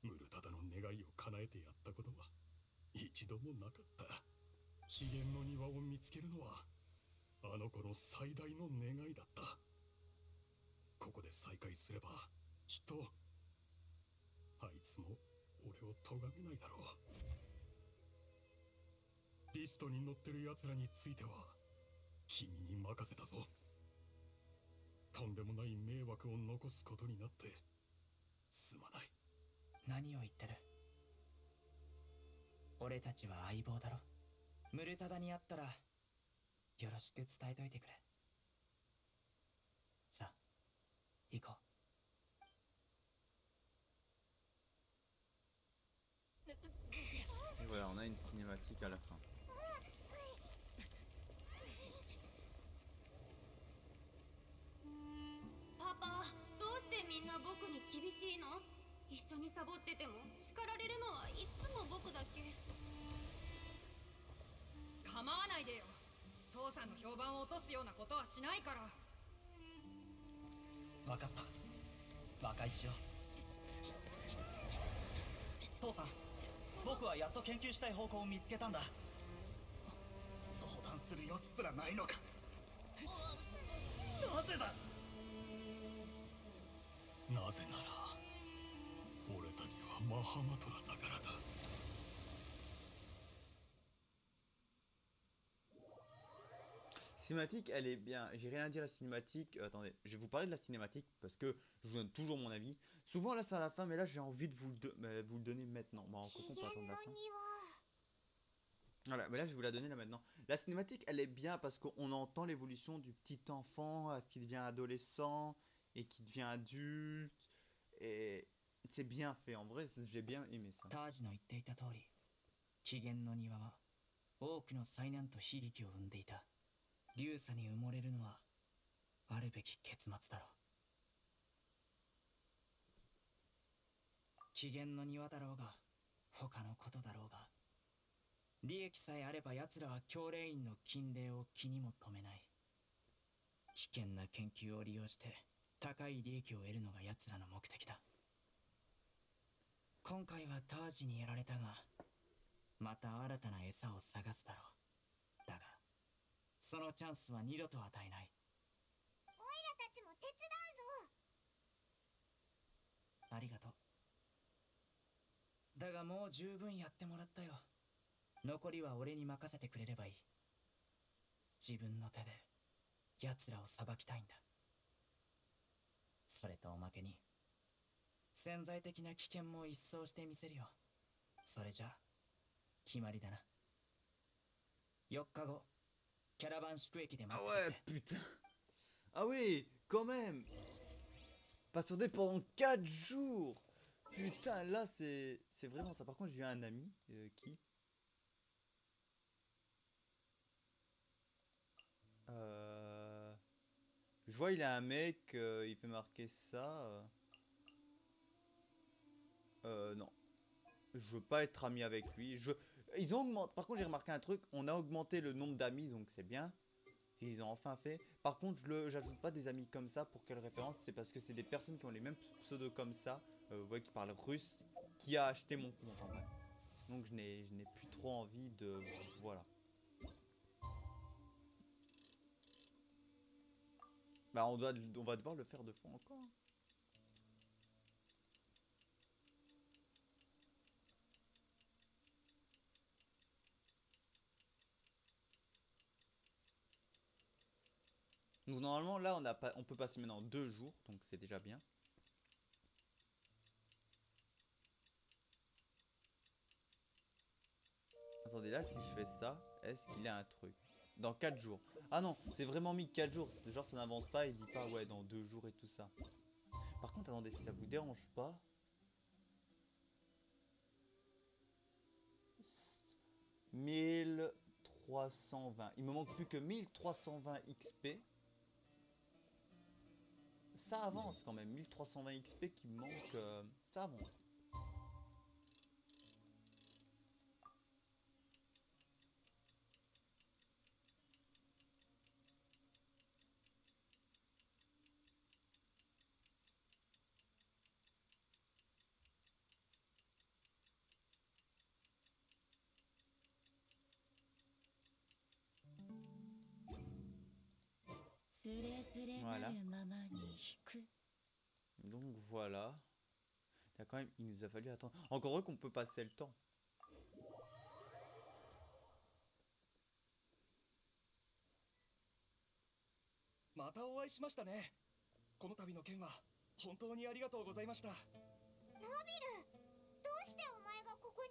ムルタダの願いを叶えてやったことは一度もなかった。起源の庭を見つけるのはあの子の最大の願いだった。ここで再会すればきっとあいつも俺を咎めないだろう。リストに載ってる奴らについては君に任せたぞ。とんでもない迷惑を残すことになってすまない。何を言ってる。俺たちは相棒だろ。ムルタダに会ったらよろしく伝えといてくれ。さあ行こう。Et voilà, on a une cinématique à la fin. パパ、どうしてみんな僕に厳しいの？一緒にサボってても叱られるのはいつも僕だけ。構わないでよ。父さんの評判を落とすようなことはしないから。分かった。和解しよう。父さん、僕はやっと研究したい方向を見つけたんだ。相談する余地すらないのか。なぜだ。なぜなら俺たちはマハマトラだからだ。Cinématique, elle est bien. J'ai rien à dire à la cinématique. Attendez, je vais vous parler de la cinématique parce que je vous donne toujours mon avis. Souvent là c'est à la fin, mais là j'ai envie de vous le donner maintenant. Bon, en fait, on peut attendre la fin. Voilà, mais là je vais vous la donner là maintenant. La cinématique, elle est bien parce qu'on entend l'évolution du petit enfant à ce qu'il devient adolescent et qui devient adulte. Et c'est bien fait, en vrai, j'ai bien aimé ça. タージの言っていた通り、起源の庭は多くの災難と悲劇を生んでいた。流砂に埋もれるのはあるべき結末だろう。起源の庭だろうが他のことだろうが、利益さえあれば奴らは教令員の禁令を気にも留めない。危険な研究を利用して高い利益を得るのが奴らの目的だ。今回はタージにやられたが、また新たな餌を探すだろう。だがそのチャンスは二度と与えない。オイラたちも手伝うぞ。ありがとう。だがもう十分やってもらったよ。残りは俺に任せてくれればいい。自分の手で奴らを裁きたいんだ。それとおまけに潜在的な危険も一掃してみせるよ。それじゃ決まりだな。4日後キャラバン宿駅で待 Ah ってて ouais, putain. Ah oui, quand même. Patienter pendant 4 jours. Putain, là c'est vraiment ça. Par contre, j'ai eu un ami qui... Je vois, il a un mec, il fait marquer ça. Non. Je veux pas être ami avec lui. Ils ont augmenté... Par contre, j'ai remarqué un truc. On a augmenté le nombre d'amis, donc c'est bien. Ils ont enfin fait. Par contre, j'ajoute pas des amis comme ça. Pour quelle référence? C'est parce que c'est des personnes qui ont les mêmes pseudos comme ça. Vous voyez, qui parlent russe. Qui a acheté mon compte en vrai. Donc je n'ai plus trop envie de... Voilà. Bah on va devoir le faire de fond encore. Donc normalement là on peut passer maintenant 2 jours, donc c'est déjà bien. Attendez, là, si je fais ça, est-ce qu'il a un truc? Dans 4 jours. Ah non, c'est vraiment mis 4 jours. Genre, ça n'avance pas, il dit pas, ouais, dans 2 jours et tout ça. Par contre, attendez, si ça vous dérange pas... 1320. Il me manque plus que 1320 XP. Ça avance quand même. 1320 XP qui me manque. Ça avance. Voilà. Donc voilà. Quand même, il nous a fallu attendre. Encore heureux qu'on peut passer le temps. またお会いしましたね。この度の件は本当にありがとうございました。ナビル、どうしてお前がここに？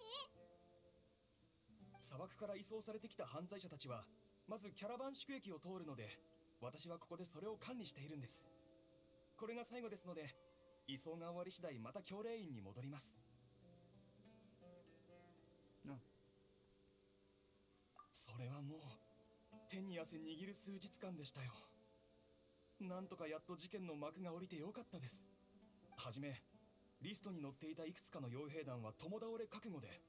砂漠から移送されてきた犯罪者たちはまずキャラバン宿駅を通るので、私はここでそれを管理しているんです。これが最後ですので、移送が終わり次第また教令員に戻ります。それはもう手に汗握る数日間でしたよ。なんとかやっと事件の幕が下りてよかったです。はじめリストに載っていたいくつかの傭兵団は共倒れ覚悟で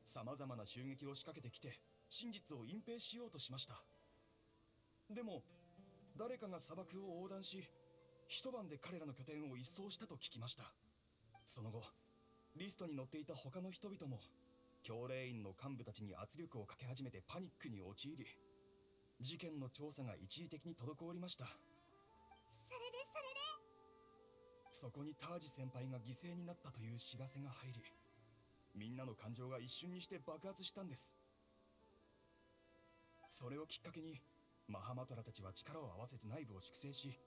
様々な襲撃を仕掛けてきて真実を隠蔽しようとしました。でも誰かが砂漠を横断し、一晩で彼らの拠点を一掃したと聞きました。その後リストに載っていた他の人々も教令員の幹部たちに圧力をかけ始めてパニックに陥り、事件の調査が一時的に滞りました。そこにタージ先輩が犠牲になったという知らせが入り、みんなの感情が一瞬にして爆発したんです。それをきっかけにマハマトラたちは力を合わせて内部を粛清し、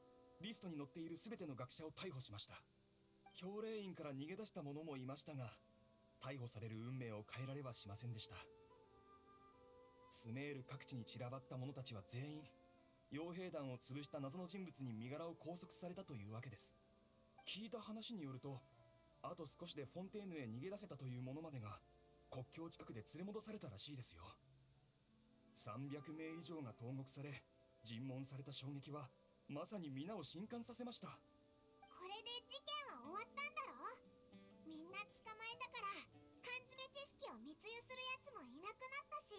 リストに載っている全ての学者を逮捕しました。教令員から逃げ出した者もいましたが、逮捕される運命を変えられはしませんでした。スメール各地に散らばった者たちは全員傭兵団を潰した謎の人物に身柄を拘束されたというわけです。聞いた話によると、あと少しでフォンテーヌへ逃げ出せたという者までが国境近くで連れ戻されたらしいですよ。300名以上が投獄され尋問された衝撃はまさに皆を震撼させました。これで事件は終わったんだろう。みんな捕まえたから缶詰知識を密輸するやつもいなくなったし、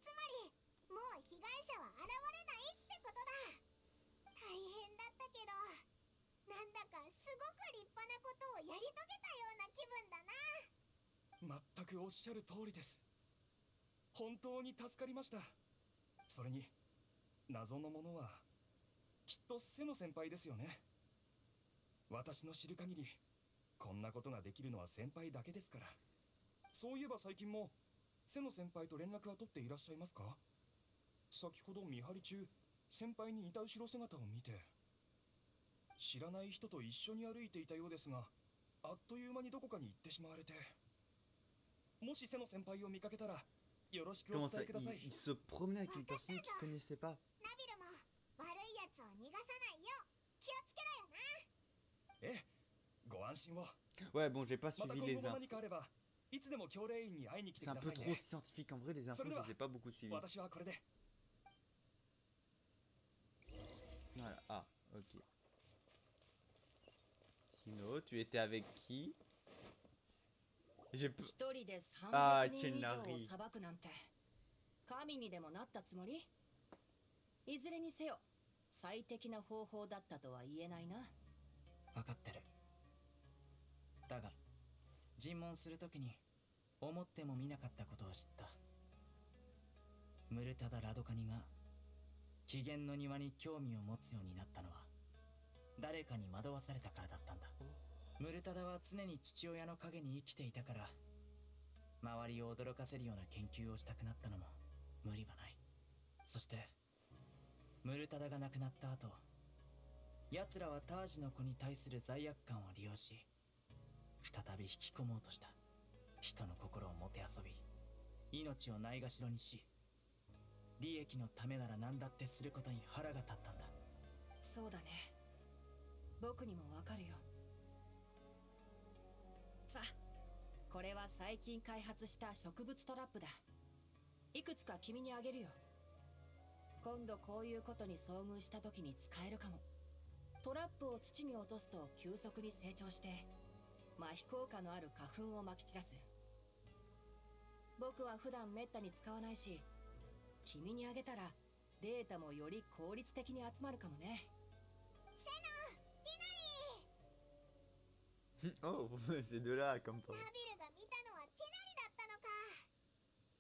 つまりもう被害者は現れないってことだ。大変だったけど、なんだかすごく立派なことをやり遂げたような気分だな。全くおっしゃる通りです。本当に助かりました。それに謎のものはきっと瀬野先輩ですよね。私の知る限りこんなことができるのは先輩だけですから。そういえば最近も瀬野先輩と連絡は取っていらっしゃいますか？先ほど見張り中先輩に似た後ろ姿を見て、知らない人と一緒に歩いていたようですが、あっという間にどこかに行ってしまわれて。もし瀬野先輩を見かけたらよろしくお Comment 伝 ça えください。 il se promenait avec une personne qu'il connaissait pas. ナビルも悪いやつを逃がさないよう気をつけろよな。ええ、ご安心を。 Ouais, bon, j'ai pas また suivi 今 les 後も infos. 何かあればいつでも教令員に会いに来て C'est く un ださ peu い trop ね。 scientifique. En vrai, les infos, je les ai pas beaucoup suivies. 私はこれで。 Voilà. Ah, ok. Sinon, tu étais avec qui? J'ai... 一人であー300人以上をチェンナリー裁くなんて神にでもなったつもり？いずれにせよ最適な方法だったとは言えないな。分かってる。だが尋問するときに思ってもみなかったことを知った。ムルタダ・ラドカニが機嫌の庭に興味を持つようになったのは誰かに惑わされたからだったんだ。ムルタダは常に父親の陰に生きていたから、周りを驚かせるような研究をしたくなったのも無理はない。そしてムルタダが亡くなった後、奴らはタージの子に対する罪悪感を利用し再び引き込もうとした。人の心をもてあそび、命をないがしろにし、利益のためなら何だってすることに腹が立ったんだ。そうだね。僕にもわかるよ。さあ、これは最近開発した植物トラップだ。いくつか君にあげるよ。今度こういうことに遭遇した時に使えるかも。トラップを土に落とすと急速に成長して、麻痺効果のある花粉をまき散らす。僕は普段めったに使わないし、君にあげたらデータもより効率的に集まるかもね。セノ、ティナリー。 Oh, c'est de là comme ナビルが見たのはティナリだったのか。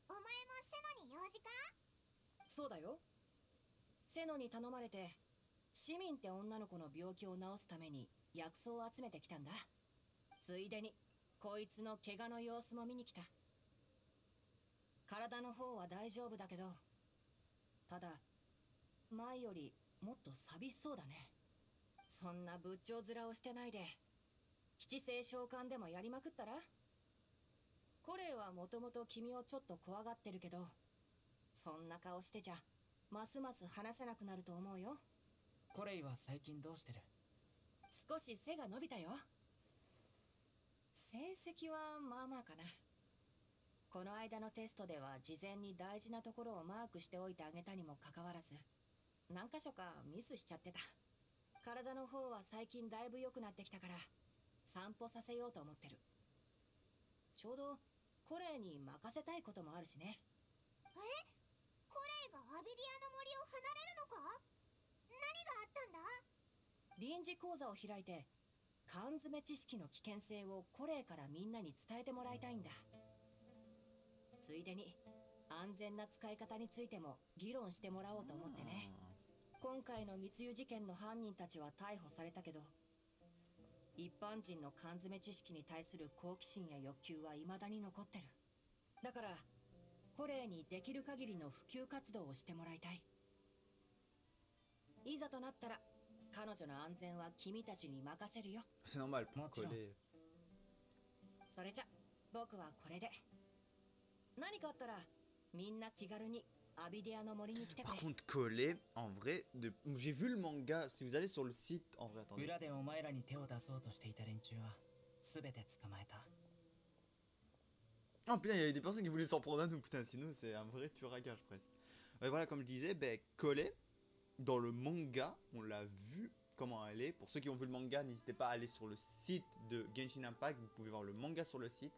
お前もセノに用事か？そうだよ。セノに頼まれて、市民って女の子の病気を治すために薬草を集めてきたんだ。ついでにこいつの怪我の様子も見に来た。体の方は大丈夫だけど、ただ前よりもっと寂しそうだね。そんな仏頂面をしてないで、七星召喚でもやりまくったら？コレイはもともと君をちょっと怖がってるけど、そんな顔してちゃますます話せなくなると思うよ。コレイは最近どうしてる？少し背が伸びたよ。成績はまあまあかな。この間のテストでは事前に大事なところをマークしておいてあげたにもかかわらず、何箇所かミスしちゃってた。体の方は最近だいぶ良くなってきたから、散歩させようと思ってる。ちょうどコレイに任せたいこともあるしね。コレイがアビディアの森を離れるのか？何があったんだ？臨時講座を開いて、缶詰知識の危険性をコレイからみんなに伝えてもらいたいんだ。ついでに安全な使い方についても議論してもらおうと思ってね。今回の密輸事件の犯人たちは逮捕されたけど、一般人の缶詰知識に対する好奇心や欲求は未だに残ってる。だからコレイにできる限りの普及活動をしてもらいたい。いざとなったら彼女の安全は君たちに任せるよ。 C'est normal pour もちろん。 coller. それじゃ僕はこれで。何かあったらみんな気軽にアビディアの森に来てく Par れ。 contre, coller, en vrai, j'ai vu le manga. Si vous allez sur le site, en vrai, attendez. 裏でお前らに手を出そうとしていた連中は全て捕まえた。 Oh putain, il y avait des personnes qui voulaient s'en prendre à nous, putain, sinon c'est un vrai tueur à gage presque. Et voilà, comme je disais, ben, Collet, dans le manga, on l'a vu comment elle est. Pour ceux qui ont vu le manga, n'hésitez pas à aller sur le site de Genshin Impact, vous pouvez voir le manga sur le site.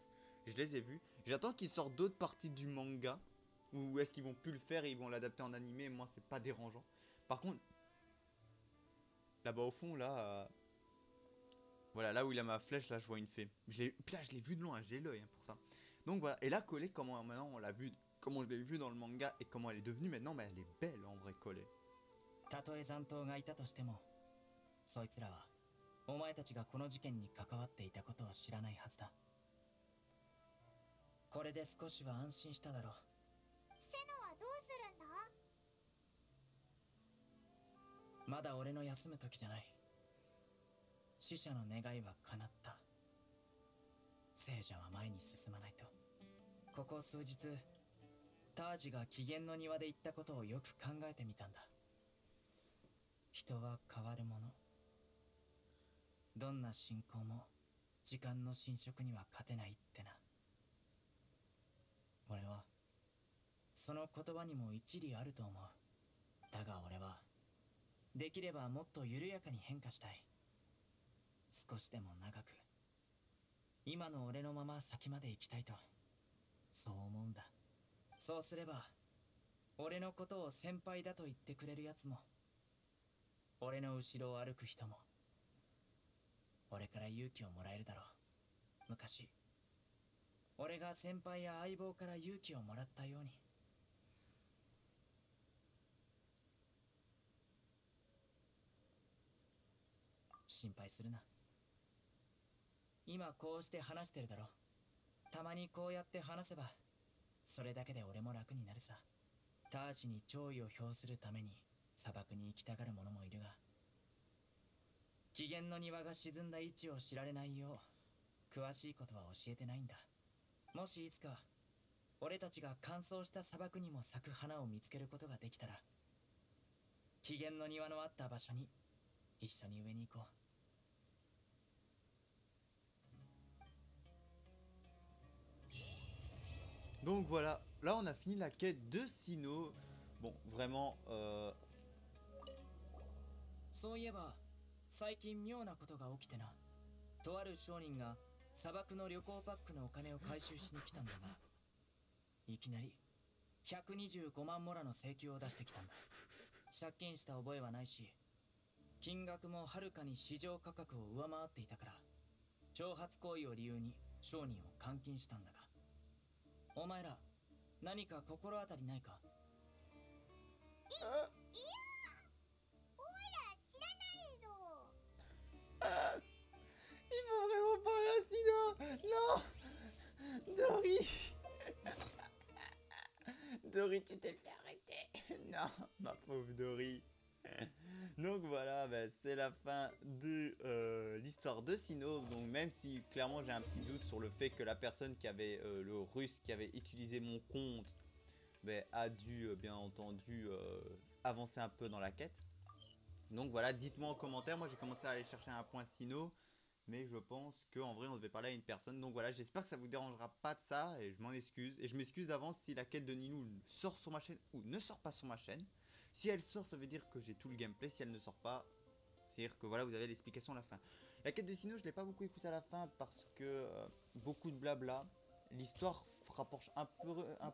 Je les ai vus. J'attends qu'ils sortent d'autres parties du manga, ou est-ce qu'ils vont plus le faire et ils vont l'adapter en animé, moi c'est pas dérangeant. Par contre, là-bas au fond, là... voilà, là où il a ma flèche, là je vois une fée. Putain, je l'ai vu de loin, j'ai l'œil hein, pour ça. Donc voilà, et là Collet, comment maintenant on l'a vu, comment je l'ai vu dans le manga et comment elle est devenue maintenant, mais elle est belle en vrai Collet. たとえ残党がいたとしても、そいつらはお前たちがこの事件に関わっていたことを知らないはずだ。これで少しは安心しただろう。セノはどうするんだ？まだ俺の休む時じゃない。死者の願いは叶った。聖者は前に進まないと。ここ数日、タージが機嫌の庭で言ったことをよく考えてみたんだ。人は変わるもの。どんな信仰も時間の侵食には勝てないってな。俺はその言葉にも一理あると思う。だが俺はできればもっと緩やかに変化したい。少しでも長く今の俺のまま先まで行きたいと、そう思うんだ。そうすれば俺のことを先輩だと言ってくれるやつも、俺の後ろを歩く人も俺から勇気をもらえるだろう。昔俺が先輩や相棒から勇気をもらったように。心配するな。今こうして話してるだろ。たまにこうやって話せばそれだけで俺も楽になるさ。タージに弔意を表するために砂漠に行きたがる者もいるが、機嫌の庭が沈んだ位置を知られないよう詳しいことは教えてないんだ。もしいつか俺たちが乾燥した砂漠にも咲く花を見つけることができたら、機嫌の庭のあった場所に一緒に植えに行こう。Donc voilà, là on a fini la quête de Sinnoh. Bon, vraiment, そういえば最近妙なことが起きてな。とある商人が砂漠の旅行パックのお金を回収しに来たんだが、いきなり125万モラの請求を出してきたんだ。借金した覚えはないし、金額もはるかに市場価格を上回っていたから、挑発行為を理由に商人を監禁したんだが、お前ら何か心当たりないか？いや、おいら知らないぞ。 il faut vraiment parler à Sinnoh. Non, Dory. Dory, tu t'es fait arrêter. Non, ma pauvre Dory. Donc voilà, bah, c'est la fin de l'histoire de Sinnoh. Donc même si clairement j'ai un petit doute sur le fait que la personne qui avait, le russe qui avait utilisé mon compte, bah, a dû bien entendu avancer un peu dans la quête. Donc voilà, dites-moi en commentaire. Moi j'ai commencé à aller chercher un point Sinnoh, mais je pense qu'en vrai on devait parler à une personne. Donc voilà, j'espère que ça vous dérangera pas de ça, et je m'en excuse. Et je m'excuse d'avance si la quête de Nilou sort sur ma chaîne ou ne sort pas sur ma chaîne. Si elle sort, ça veut dire que j'ai tout le gameplay. Si elle ne sort pas, c'est-à-dire que voilà, vous avez l'explication à la fin. La quête de Sinnoh, je l'ai pas beaucoup écouté à la fin parce que beaucoup de blabla. L'histoire rapproche un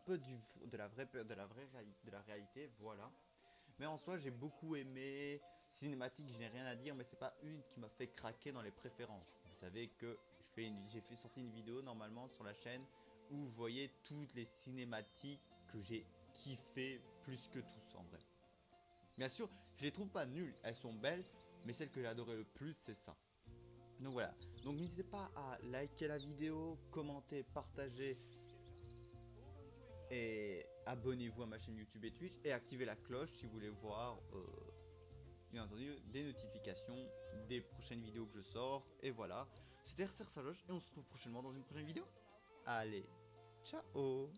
peu de la réalité, voilà. Mais en soi, j'ai beaucoup aimé. Cinématique, je n'ai rien à dire, mais c'est pas une qui m'a fait craquer dans les préférences. Vous savez que j'ai sorti une vidéo normalement sur la chaîne où vous voyez toutes les cinématiques que j'ai kiffé plus que tous en vrai. Bien sûr, je les trouve pas nulles, elles sont belles, mais celle que j'ai adoré le plus, c'est ça. Donc voilà, donc n'hésitez pas à liker la vidéo, commenter, partager et abonnez-vous à ma chaîne YouTube et Twitch et activez la cloche si vous voulez voir bien entendu des notifications des prochaines vidéos que je sors. Et voilà, c'était RCR Saloche et on se retrouve prochainement dans une prochaine vidéo. Allez, ciao.